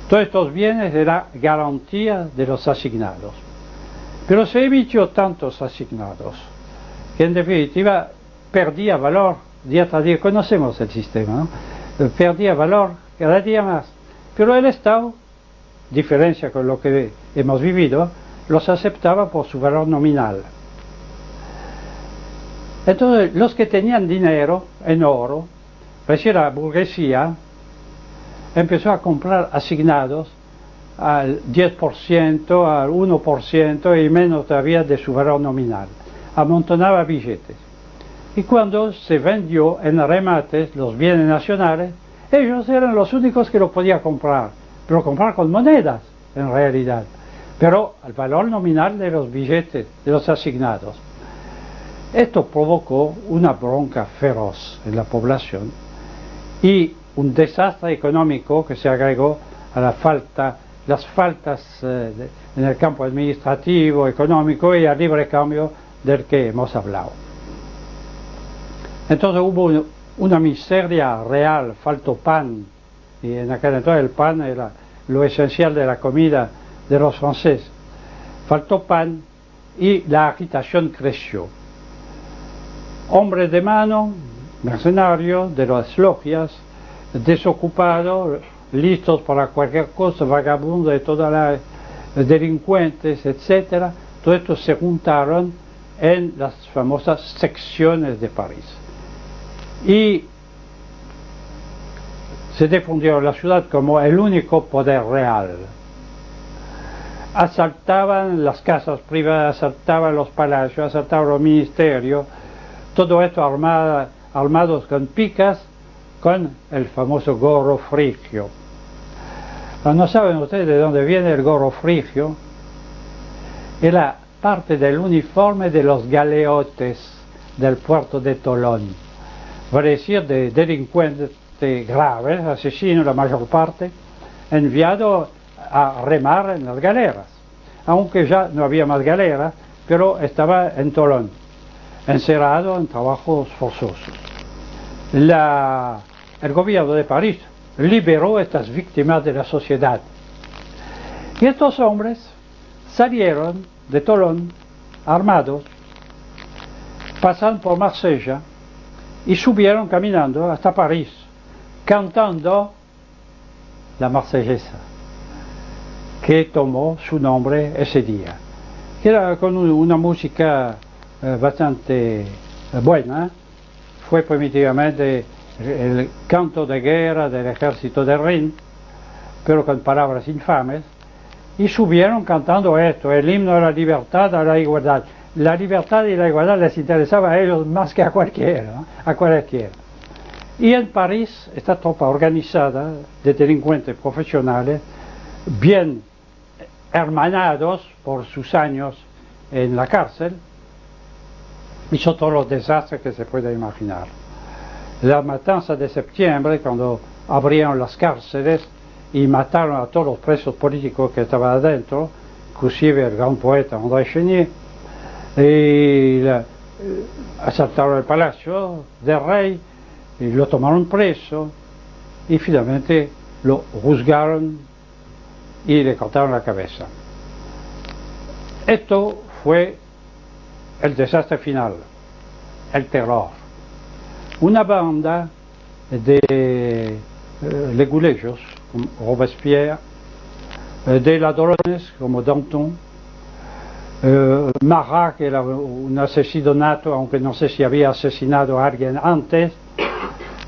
Todos estos bienes eran garantía de los asignados. Pero se emitió tantos asignados que en definitiva perdía valor día tras día. Conocemos el sistema, ¿no? Perdía valor cada día más. Pero el Estado, diferencia con lo que hemos vivido, los aceptaba por su valor nominal. Entonces, los que tenían dinero en oro, es decir, la burguesía, empezó a comprar asignados al 10%, al 1% y menos todavía de su valor nominal. amontonaba billetes. Y cuando se vendió en remates los bienes nacionales, ellos eran los únicos que lo podían comprar, pero comprar con monedas en realidad, pero al valor nominal de los billetes, de los asignados. Esto provocó una bronca feroz en la población y un desastre económico que se agregó a las faltas en el campo administrativo, económico y al libre cambio del que hemos hablado. Entonces hubo una miseria real, faltó pan, y en aquel entonces el pan era lo esencial de la comida de los franceses. Faltó pan y la agitación creció. Hombres de mano, mercenarios de las logias, desocupados, listos para cualquier cosa, vagabundos de todas las delincuentes, etc. Todo esto se juntaron en las famosas secciones de París. Y se difundió la ciudad como el único poder real. Asaltaban las casas privadas, asaltaban los palacios, asaltaban los ministerios, todo esto armados con picas, con el famoso gorro frigio. ¿No saben ustedes de dónde viene el gorro frigio? Era parte del uniforme de los galeotes del puerto de Tolón, vale decir de delincuentes graves, asesinos la mayor parte, enviados a remar en las galeras, aunque ya no había más galeras, pero estaba en Tolón, encerrado en trabajos forzosos. El gobierno de París liberó a estas víctimas de la sociedad. Y estos hombres salieron de Tolón armados, pasaron por Marsella y subieron caminando hasta París, cantando la marsellesa, que tomó su nombre ese día. Era con una música bastante buena, fue primitivamente el canto de guerra del ejército de Rin, pero con palabras infames, y subieron cantando esto, el himno a la libertad, a la igualdad. La libertad y la igualdad les interesaba a ellos más que a cualquiera, ¿no? A cualquiera. Y en París, esta tropa organizada de delincuentes profesionales, bien hermanados por sus años en la cárcel, hizo todos los desastres que se puede imaginar. La matanza de septiembre, cuando abrieron las cárceles y mataron a todos los presos políticos que estaban adentro, inclusive el gran poeta André Chénier, y asaltaron el palacio del rey, y lo tomaron preso y finalmente lo juzgaron y le cortaron la cabeza. Esto fue el desastre final, el terror. Una banda de leguleyos como Robespierre, de ladrones como Danton, Marat, que era un asesino nato, aunque no sé si había asesinado a alguien antes,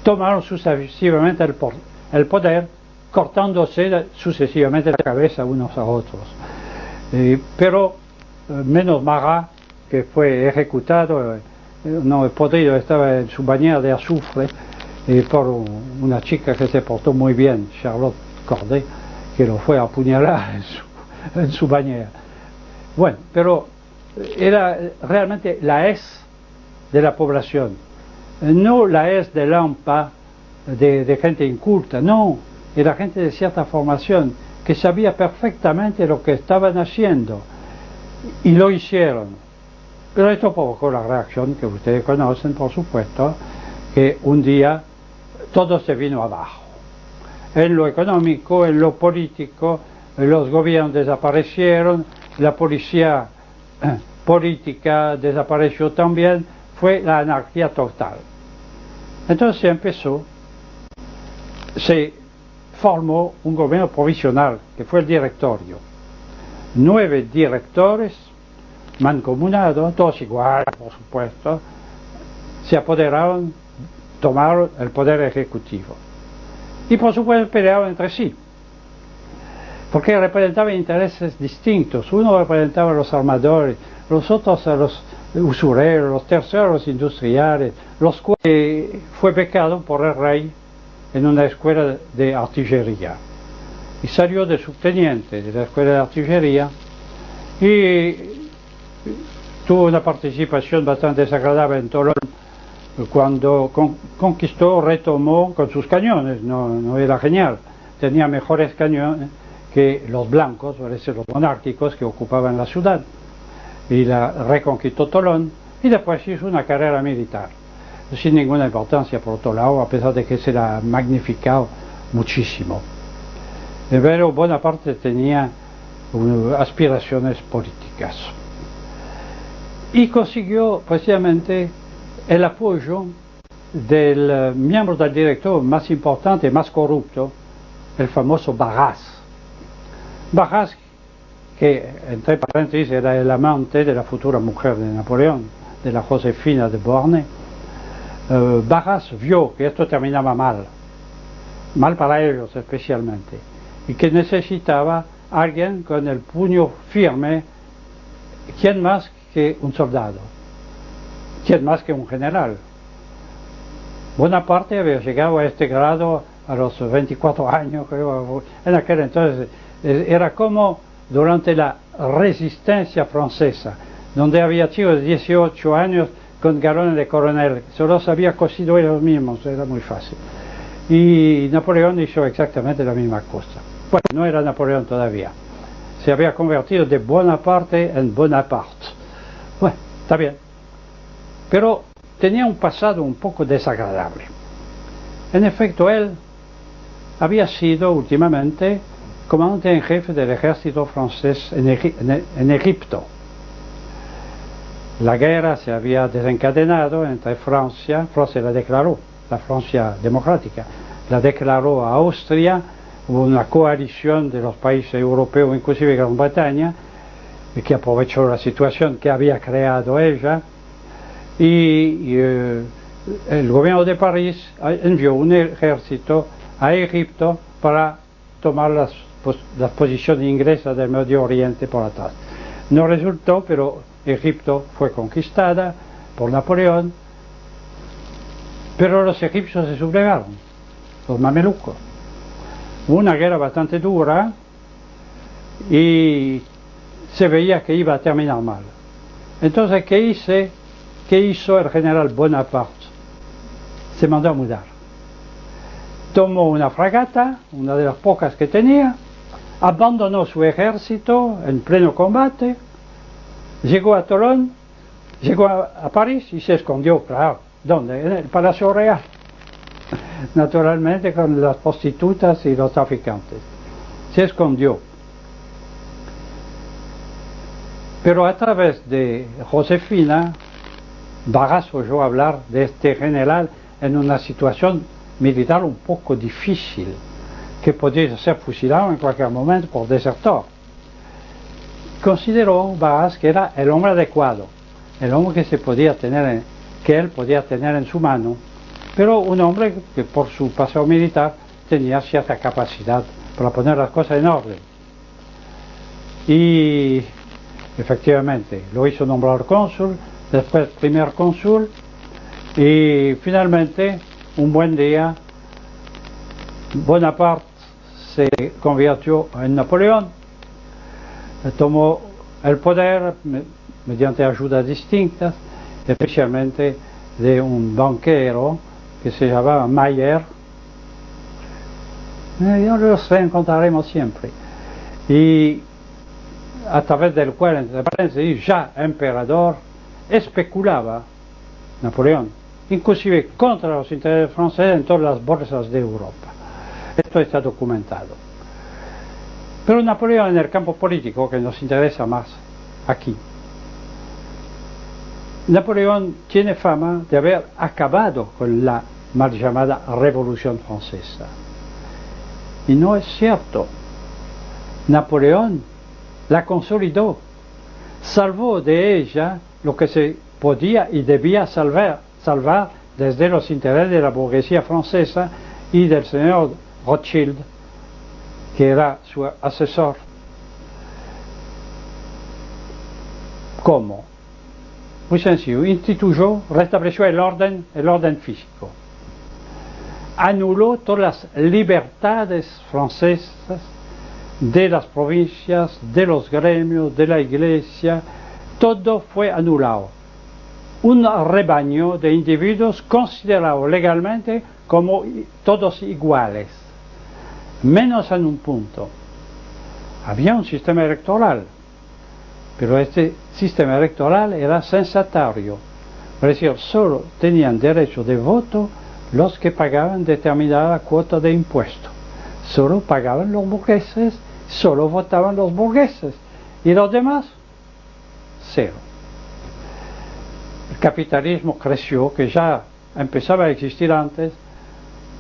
tomaron sucesivamente el poder, cortándose sucesivamente la cabeza unos a otros. Pero menos Marat, que fue ejecutado, no podrido, estaba en su bañera de azufre por una chica que se portó muy bien, Charlotte Corday, que lo fue a apuñalar en su bañera. Bueno, pero era realmente la hez de la población, no la hez de lampa de gente inculta, no, era gente de cierta formación que sabía perfectamente lo que estaban haciendo y lo hicieron. Pero esto provocó la reacción que ustedes conocen, por supuesto, que un día todo se vino abajo. En lo económico, en lo político, los gobiernos desaparecieron, la policía política desapareció también, fue la anarquía total. Entonces se formó un gobierno provisional, que fue el directorio. 9 directores mancomunados, todos iguales por supuesto, se apoderaron, tomaron el poder ejecutivo. Y por supuesto peleaban entre sí. porque representaban intereses distintos. Uno representaba a los armadores, los otros a los usureros, los terceros a los industriales, los cuales fue becado por el rey en una escuela de artillería. Y salió de subteniente de la escuela de artillería y tuvo una participación bastante desagradable en Tolón cuando conquistó, retomó con sus cañones. No era genial, tenía mejores cañones que los blancos, parece los monárquicos que ocupaban la ciudad, y la reconquistó Tolón y después hizo una carrera militar sin ninguna importancia por otro lado, a pesar de que se la ha magnificado muchísimo. Pero Bonaparte tenía aspiraciones políticas y consiguió precisamente el apoyo del miembro del directorio más importante, más corrupto, el famoso Barras. Barras, que entre paréntesis era el amante de la futura mujer de Napoleón, de la Josefina de Beauharnais. Barras vio que esto terminaba mal para ellos especialmente, y que necesitaba alguien con el puño firme. ¿Quién más que un soldado? ¿Quién más que un general? Bonaparte había llegado a este grado a los 24 años, creo. En aquel entonces era como durante la resistencia francesa, donde había chicos de 18 años con galones de coronel, solo se había cosido ellos mismos, era muy fácil. Y Napoleón hizo exactamente la misma cosa. Bueno, no era Napoleón todavía, se había convertido de Bonaparte en Bonaparte. Bueno, está bien, pero tenía un pasado un poco desagradable. En efecto, él había sido últimamente comandante en jefe del ejército francés en Egipto. La guerra se había desencadenado entre Francia la declaró, la Francia democrática, la declaró a Austria, hubo una coalición de los países europeos, inclusive Gran Bretaña, que aprovechó la situación que había creado ella, y el gobierno de París envió un ejército a Egipto para tomar las posiciones inglesas del Medio Oriente por atrás. No resultó, pero Egipto fue conquistada por Napoleón, pero los egipcios se sublevaron, los mamelucos. Hubo una guerra bastante dura y se veía que iba a terminar mal. Entonces, ¿qué hizo el general Bonaparte? Se mandó a mudar. Tomó una fragata, una de las pocas que tenía, abandonó su ejército en pleno combate, llegó a Tolón, llegó a París y se escondió, claro. ¿Dónde? En el Palacio Real. Naturalmente con las prostitutas y los traficantes. Se escondió. Pero a través de Josefina, Barras oyó hablar de este general en una situación militar un poco difícil, que podía ser fusilado en cualquier momento por desertor. Consideró Barras que era el hombre adecuado, el hombre que él podía tener en su mano, pero un hombre que por su pasado militar tenía cierta capacidad para poner las cosas en orden. Y efectivamente lo hizo nombrar cónsul, después primer cónsul, y finalmente un buen día Bonaparte se convirtió en Napoleón, tomó el poder mediante ayudas distintas, especialmente de un banquero que se llamaba Mayer. Los reencontraremos siempre, y a través del cual, entre paréntesis, ya emperador, especulaba Napoleón, inclusive contra los intereses franceses en todas las bolsas de Europa. Esto está documentado. Pero Napoleón, en el campo político, que nos interesa más aquí, Napoleón tiene fama de haber acabado con la mal llamada Revolución Francesa. Y no es cierto. Napoleón la consolidó, salvó de ella lo que se podía y debía salvar desde los intereses de la burguesía francesa y del señor Rothschild, que era su asesor. ¿Cómo? Muy sencillo, restableció el orden físico. Anuló todas las libertades francesas de las provincias, de los gremios, de la iglesia, todo fue anulado. Un rebaño de individuos considerados legalmente como todos iguales, menos en un punto. Había un sistema electoral, pero este sistema electoral era censatario, es decir, solo tenían derecho de voto los que pagaban determinada cuota de impuesto. Solo pagaban los burgueses, solo votaban los burgueses, y los demás, cero. El capitalismo creció, que ya empezaba a existir antes,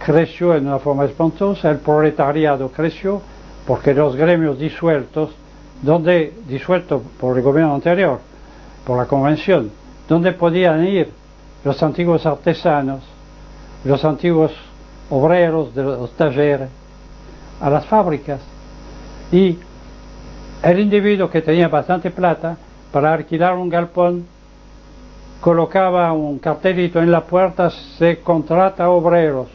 creció en una forma espantosa, el proletariado creció, porque los gremios disueltos por el gobierno anterior, por la convención, donde podían ir los antiguos artesanos, los antiguos obreros de los talleres, a las fábricas, y el individuo que tenía bastante plata para alquilar un galpón colocaba un cartelito en la puerta: se contrata obreros,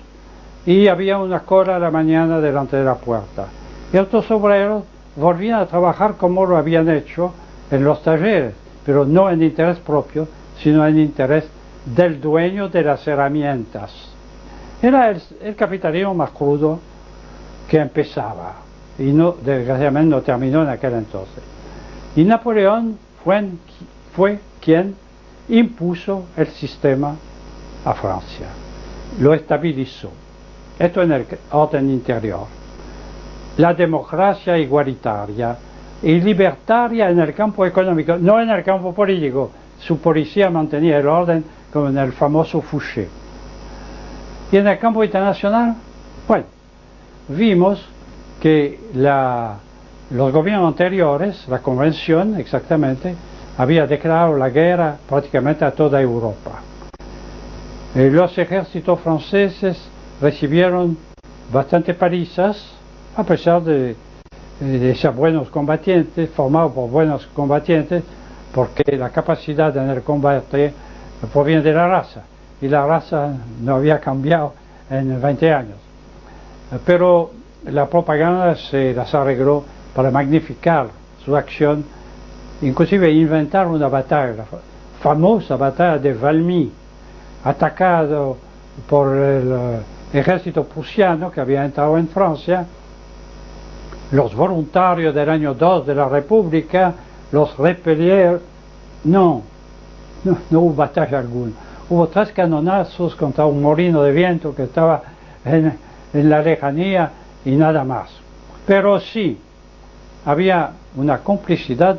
y había una cola a la mañana delante de la puerta, y estos obreros volvían a trabajar como lo habían hecho en los talleres, pero no en interés propio, sino en interés del dueño de las herramientas. Era el capitalismo más crudo que empezaba, y desgraciadamente no terminó en aquel entonces. Y Napoleón fue quien impuso el sistema a Francia, lo estabilizó. Esto en el orden interior. La democracia igualitaria y libertaria en el campo económico, no en el campo político. Su policía mantenía el orden, como en el famoso Fouché. Y en el campo internacional, bueno, vimos que los gobiernos anteriores, la convención exactamente, había declarado la guerra prácticamente a toda Europa. Los ejércitos franceses recibieron bastante palizas, a pesar de ser buenos combatientes, formados por buenos combatientes, porque la capacidad en el combate proviene de la raza, y la raza no había cambiado en 20 años. Pero la propaganda se las arregló para magnificar su acción, inclusive inventar una batalla, la famosa batalla de Valmy, atacado por el ejército prusiano que había entrado en Francia. Los voluntarios del año 2 de la República los repelieron. No hubo batalla alguna. Hubo 3 canonazos contra un molino de viento que estaba en la lejanía y nada más. Pero sí, había una complicidad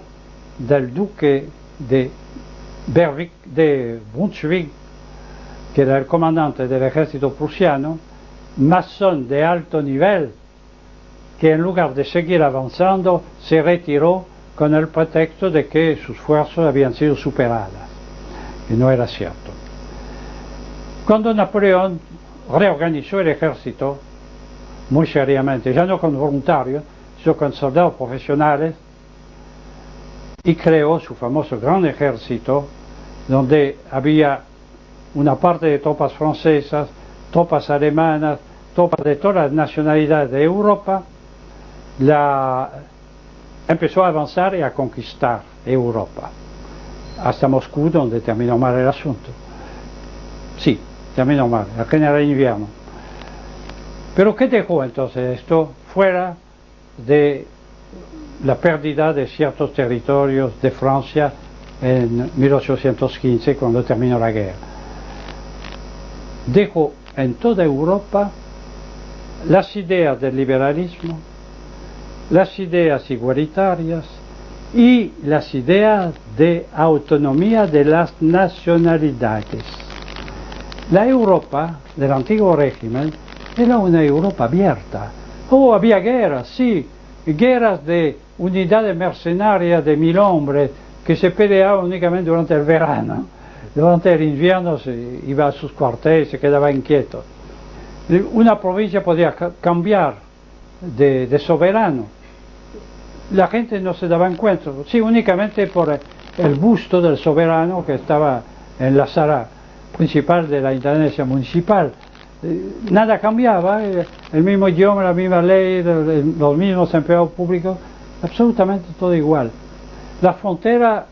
del duque de Brunswick, que era el comandante del ejército prusiano, masón de alto nivel, que en lugar de seguir avanzando se retiró con el pretexto de que sus fuerzas habían sido superadas, y no era cierto. Cuando Napoleón reorganizó el ejército muy seriamente, ya no con voluntarios, sino con soldados profesionales, y creó su famoso gran ejército, donde había una parte de tropas francesas, tropas alemanas, tropas de todas las nacionalidades de Europa. Empezó a avanzar y a conquistar Europa, hasta Moscú, donde terminó mal el asunto. Sí, terminó mal, la guerra de invierno. Pero ¿qué dejó entonces esto? Fuera de la pérdida de ciertos territorios de Francia en 1815, cuando terminó la guerra. Dejó en toda Europa las ideas del liberalismo, las ideas igualitarias y las ideas de autonomía de las nacionalidades. La Europa del antiguo régimen era una Europa abierta. Había guerras, sí, guerras de unidades mercenarias de 1000 hombres que se peleaban únicamente durante el verano. Durante el invierno se iba a sus cuarteles y se quedaba inquieto. Una provincia podía cambiar de soberano. La gente no se daba cuenta, sí, únicamente por el busto del soberano que estaba en la sala principal de la Intendencia Municipal. Nada cambiaba, el mismo idioma, la misma ley, los mismos empleados públicos, absolutamente todo igual. La frontera,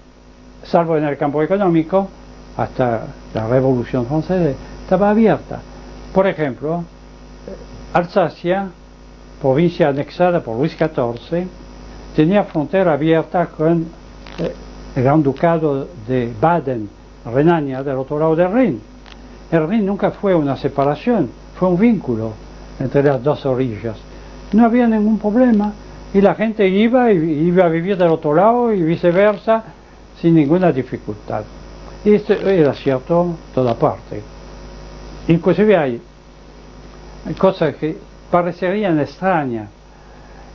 salvo en el campo económico, hasta la Revolución Francesa, estaba abierta. Por ejemplo, Alsacia, provincia anexada por Luis XIV, tenía frontera abierta con el Gran Ducado de Baden, Renania, del otro lado del Rin. El Rin nunca fue una separación, fue un vínculo entre las dos orillas. No había ningún problema y la gente iba a vivir del otro lado y viceversa sin ninguna dificultad. Y esto era cierto en toda parte. Inclusive hay cosas que parecerían extrañas.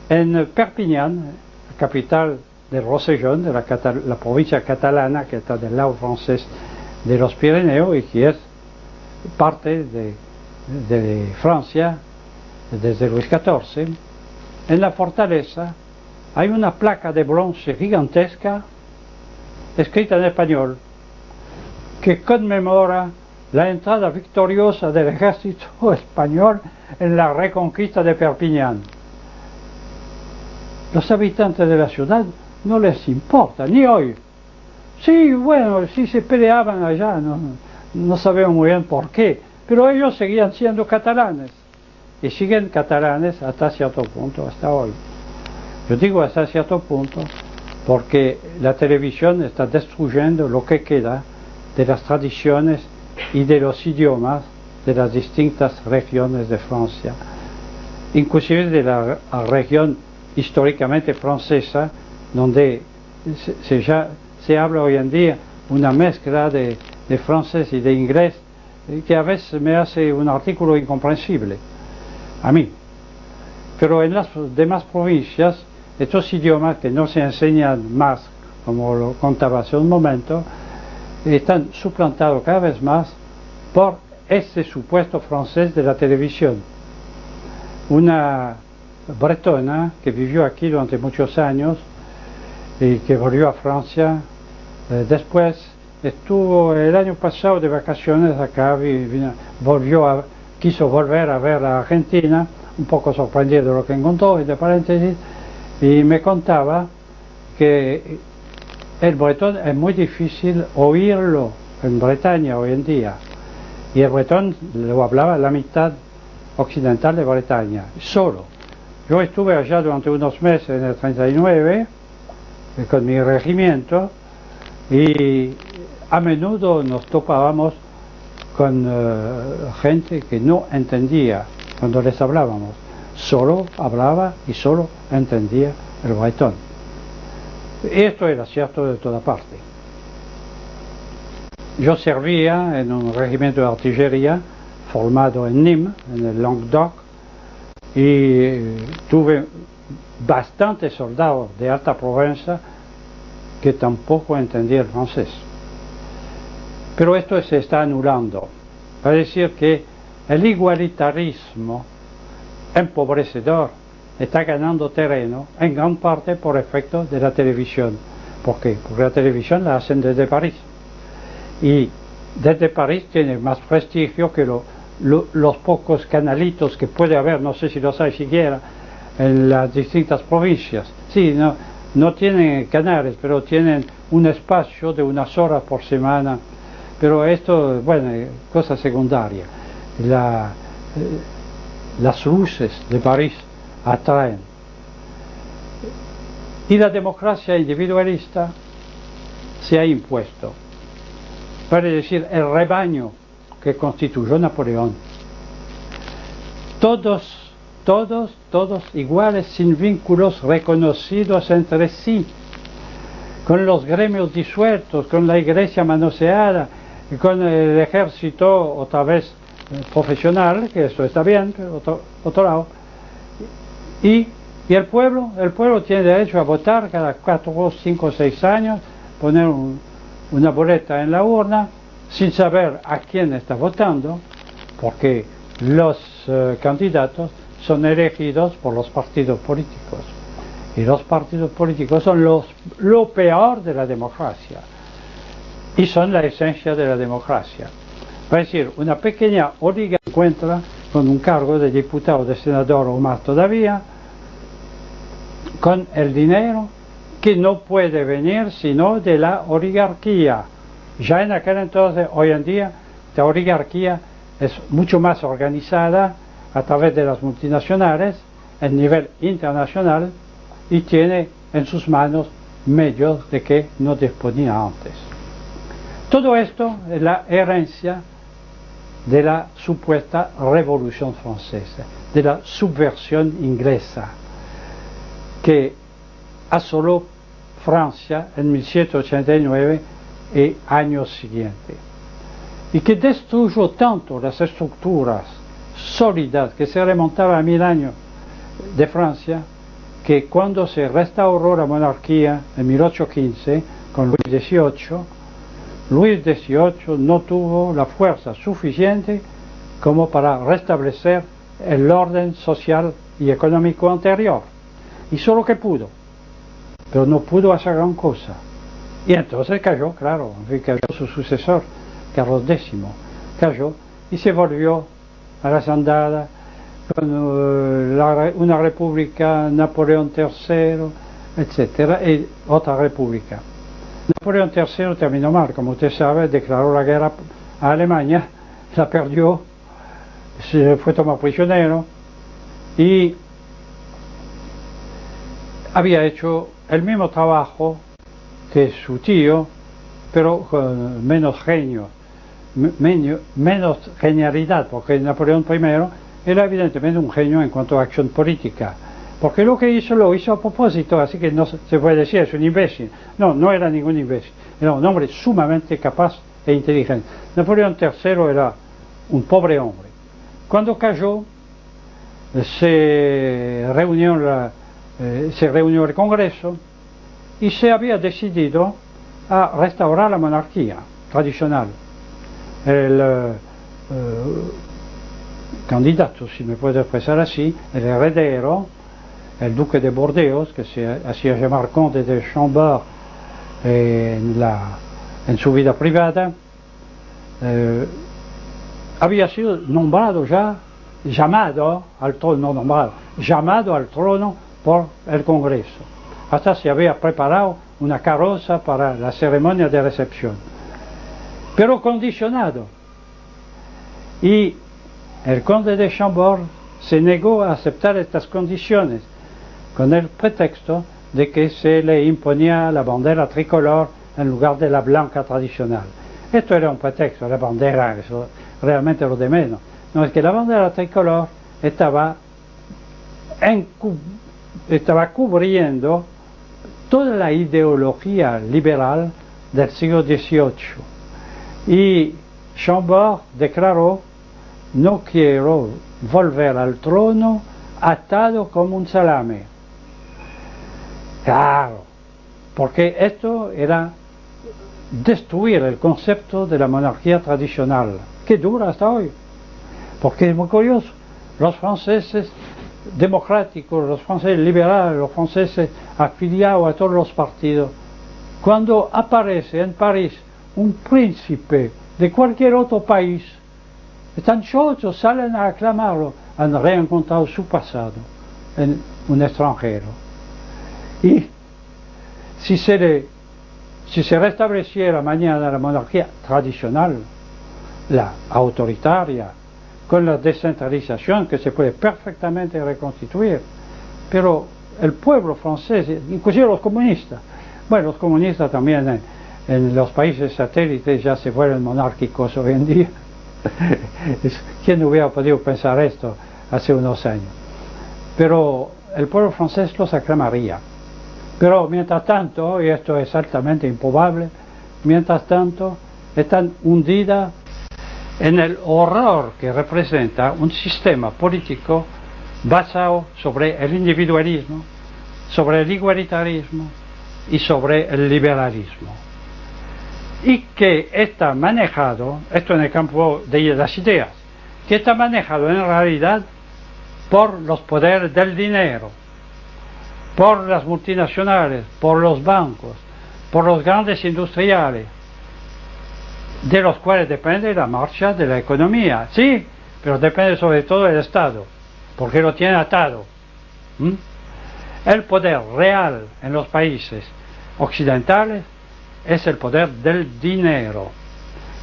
En Perpignan, capital del Rosellón, de la provincia catalana que está del lado francés de los Pirineos y que es parte de Francia desde Luis XIV, en la fortaleza hay una placa de bronce gigantesca escrita en español que conmemora la entrada victoriosa del ejército español en la reconquista de Perpignan. Los habitantes de la ciudad no les importa, ni hoy. Sí, bueno, sí se peleaban allá, no sabemos muy bien por qué, pero ellos seguían siendo catalanes y siguen catalanes hasta cierto punto, hasta hoy. Yo digo hasta cierto punto porque la televisión está destruyendo lo que queda de las tradiciones y de los idiomas de las distintas regiones de Francia, inclusive de la región históricamente francesa, donde se habla hoy en día una mezcla de francés y de inglés que a veces me hace un artículo incomprensible a mí. Pero en las demás provincias, estos idiomas que no se enseñan más, como lo contaba hace un momento, están suplantados cada vez más por este supuesto francés de la televisión. Una bretona que vivió aquí durante muchos años y que volvió a Francia, después estuvo el año pasado de vacaciones acá, quiso volver a ver a Argentina, un poco sorprendido de lo que encontró, entre paréntesis, y me contaba que el bretón es muy difícil oírlo en Bretaña hoy en día, y el bretón lo hablaba la mitad occidental de Bretaña, solo. Yo estuve allá durante unos meses en el 39 con mi regimiento y a menudo nos topábamos con gente que no entendía cuando les hablábamos, solo hablaba y solo entendía el bretón. Esto era cierto de toda parte. Yo servía en un regimiento de artillería formado en Nîmes, en el Languedoc, y tuve bastantes soldados de alta Provenza que tampoco entendían el francés. Pero esto se está anulando. Es decir, que el igualitarismo empobrecedor está ganando terreno en gran parte por efecto de la televisión. ¿Por qué? Porque la televisión la hacen desde París. Y desde París tiene más prestigio que los pocos canalitos que puede haber, no sé si los hay siquiera, en las distintas provincias. Sí, no tienen canales, pero tienen un espacio de unas horas por semana. Pero esto, bueno, es cosa secundaria. Las luces de París atraen. Y la democracia individualista se ha impuesto. Vale decir, el rebaño que constituyó Napoleón. Todos iguales, sin vínculos reconocidos entre sí, con los gremios disueltos, con la iglesia manoseada, y con el ejército otra vez profesional, que eso está bien, pero otro lado. Y el pueblo tiene derecho a votar cada 4, 5, 6 años, poner una boleta en la urna, sin saber a quién está votando, porque los candidatos son elegidos por los partidos políticos. Y los partidos políticos son lo peor de la democracia. Y son la esencia de la democracia. Es decir, una pequeña oligarquía se encuentra con un cargo de diputado, de senador o más todavía, con el dinero que no puede venir sino de la oligarquía. Ya en aquel entonces, hoy en día, la oligarquía es mucho más organizada a través de las multinacionales a nivel internacional y tiene en sus manos medios de que no disponía antes. Todo esto es la herencia de la supuesta Revolución Francesa, de la subversión inglesa, que asoló Francia en 1789 y años siguientes, y que destruyó tanto las estructuras sólidas que se remontaban a 1000 años de Francia, que cuando se restauró la monarquía en 1815 con Luis XVIII, Luis XVIII no tuvo la fuerza suficiente como para restablecer el orden social y económico anterior. Hizo lo que pudo, pero no pudo hacer gran cosa. Y entonces cayó, claro, cayó su sucesor, Carlos X, cayó y se volvió a las andadas con una república, Napoleón III, etc., y otra república. Napoleón III terminó mal, como usted sabe, declaró la guerra a Alemania, la perdió, se fue tomado prisionero y había hecho el mismo trabajo que su tío, pero con menos genio, menos genialidad, porque Napoleón I era evidentemente un genio en cuanto a acción política, porque lo que hizo lo hizo a propósito, así que no se puede decir es un imbécil. No, no era ningún imbécil, era un hombre sumamente capaz e inteligente. Napoleón III era un pobre hombre. Cuando cayó, se reunió el Congreso y se había decidido a restaurar la monarquía tradicional. El candidato, si me puedo expresar así, el heredero, el duque de Bordeaux, que se hacía llamar conde de Chambord en su vida privada, había sido nombrado ya, llamado al trono, no nombrado, llamado al trono por el Congreso. Hasta se había preparado una carroza para la ceremonia de recepción, pero condicionado. Y el conde de Chambord se negó a aceptar estas condiciones con el pretexto de que se le imponía la bandera tricolor en lugar de la blanca tradicional. Esto era un pretexto, la bandera, eso realmente lo de menos. No, es que la bandera tricolor estaba cubriendo toda la ideología liberal del siglo XVIII. Y Chambord declaró: no quiero volver al trono atado como un salame. Claro, porque esto era destruir el concepto de la monarquía tradicional, que dura hasta hoy. Porque es muy curioso, los franceses democráticos, los franceses liberales, los franceses afiliados a todos los partidos, cuando aparece en París un príncipe de cualquier otro país, están chochos, salen a aclamarlo, han reencontrado su pasado en un extranjero. Y si se restableciera mañana la monarquía tradicional, la autoritaria, con la descentralización que se puede perfectamente reconstituir, pero el pueblo francés, inclusive los comunistas, bueno, los comunistas también en los países satélites ya se vuelven monárquicos hoy en día. ¿Quién hubiera podido pensar esto hace unos años? Pero el pueblo francés los aclamaría. Pero mientras tanto, y esto es altamente improbable, mientras tanto están hundidas en el horror que representa un sistema político basado sobre el individualismo, sobre el igualitarismo y sobre el liberalismo, y que está manejado, esto en el campo de las ideas, que está manejado en realidad por los poderes del dinero, por las multinacionales, por los bancos, por los grandes industriales, de los cuales depende la marcha de la economía. Sí, pero depende sobre todo del Estado, porque lo tiene atado. El poder real en los países occidentales es el poder del dinero.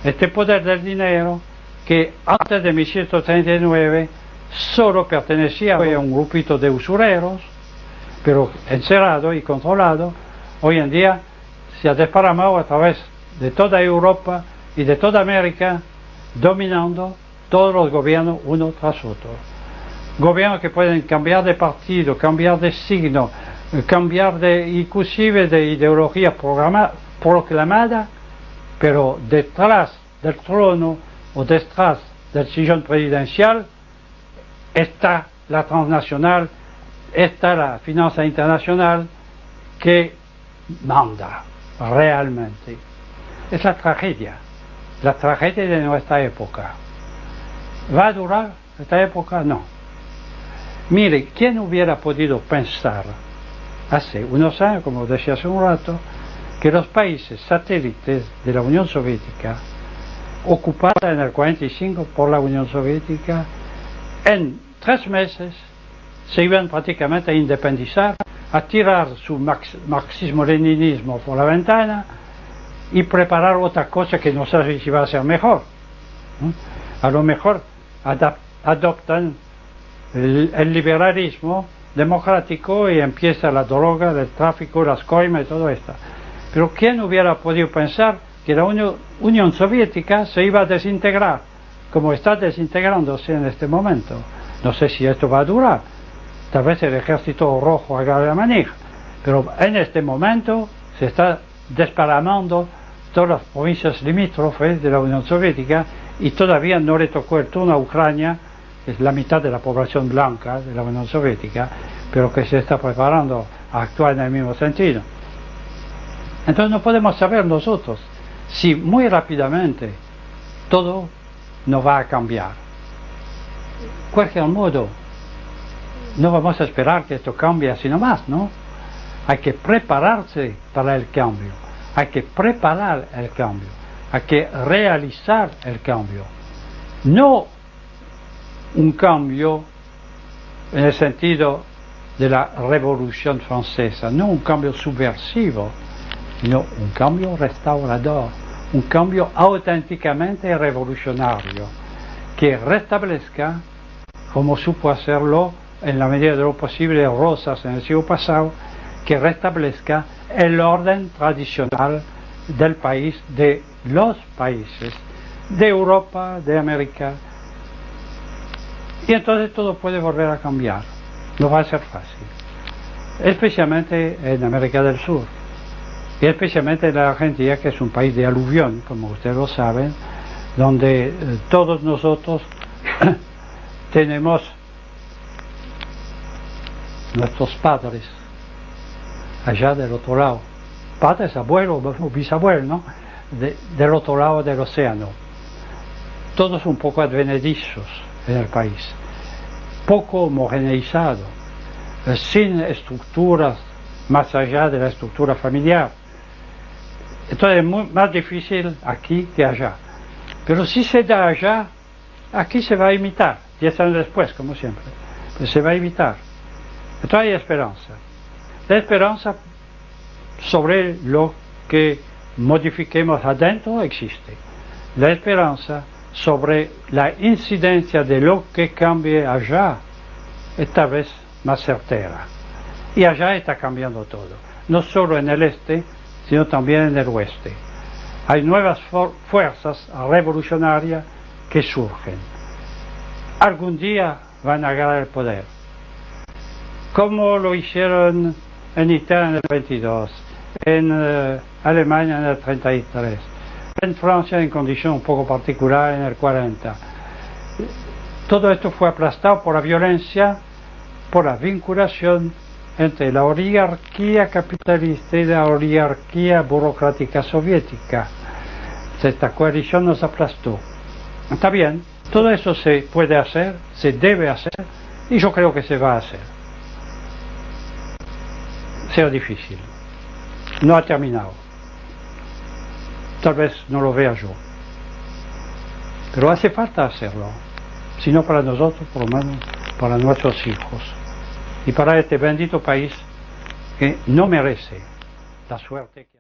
Este poder del dinero, que antes de 1139 solo pertenecía a un grupito de usureros, pero encerrado y controlado, hoy en día se ha desparramado a través de toda Europa y de toda América, dominando todos los gobiernos uno tras otro. Gobiernos que pueden cambiar de partido, cambiar de signo, cambiar inclusive de ideología proclamada, pero detrás del trono o detrás del sillón presidencial está la transnacional, está la finanza internacional que manda realmente. Es la tragedia de nuestra época. ¿Va a durar esta época? No. Mire, ¿quién hubiera podido pensar hace unos años, como decía hace un rato, que los países satélites de la Unión Soviética, ocupada en el 45 por la Unión Soviética, en 3 meses se iban prácticamente a independizar, a tirar su marxismo-leninismo por la ventana y preparar otra cosa que no sé si va a ser mejor? A lo mejor adoptan el liberalismo democrático y empieza la droga, el tráfico, las coimas y todo esto. Pero ¿quién hubiera podido pensar que la Unión Soviética se iba a desintegrar, como está desintegrándose en este momento? No sé si esto va a durar. Tal vez el ejército rojo haga la manija, pero en este momento se está desparramando todas las provincias limítrofes de la Unión Soviética y todavía no le tocó el turno a Ucrania, que es la mitad de la población blanca de la Unión Soviética, pero que se está preparando a actuar en el mismo sentido. Entonces no podemos saber nosotros si muy rápidamente todo no va a cambiar. De cualquier modo, no vamos a esperar que esto cambie así nomás, ¿no? Hay que prepararse para el cambio, hay que preparar el cambio, hay que realizar el cambio. No un cambio en el sentido de la Revolución Francesa, no un cambio subversivo, sino un cambio restaurador, un cambio auténticamente revolucionario, que restablezca, como supo hacerlo en la medida de lo posible Rosas en el siglo pasado, que restablezca el orden tradicional del país, de los países, de Europa, de América. Y entonces todo puede volver a cambiar. No va a ser fácil. Especialmente en América del Sur. Y especialmente en la Argentina, que es un país de aluvión, como ustedes lo saben, donde todos nosotros tenemos nuestros padres allá del otro lado, padres, abuelos o bisabuelos, ¿no? Del otro lado del océano, todos un poco advenedizos en el país, poco homogeneizado, sin estructuras más allá de la estructura familiar. Entonces es más difícil aquí que allá, pero si se da allá, aquí se va a imitar, 10 años después, como siempre, pero se va a imitar. Entonces hay esperanza. La esperanza sobre lo que modifiquemos adentro existe. La esperanza sobre la incidencia de lo que cambie allá es tal vez más certera. Y allá está cambiando todo, no solo en el este, sino también en el oeste. Hay nuevas fuerzas revolucionarias que surgen. Algún día van a ganar el poder, como lo hicieron en Italia en el 22, en Alemania en el 33, en Francia en condiciones un poco particulares en el 40. Todo esto fue aplastado por la violencia, por la vinculación entre la oligarquía capitalista y la oligarquía burocrática soviética. Esta coalición nos aplastó. Está bien, todo eso se puede hacer, se debe hacer, Y yo creo que se va a hacer. Será difícil. No ha terminado. Tal vez no lo vea yo. Pero hace falta hacerlo. Si no para nosotros, por lo menos para nuestros hijos. Y para este bendito país que no merece la suerte que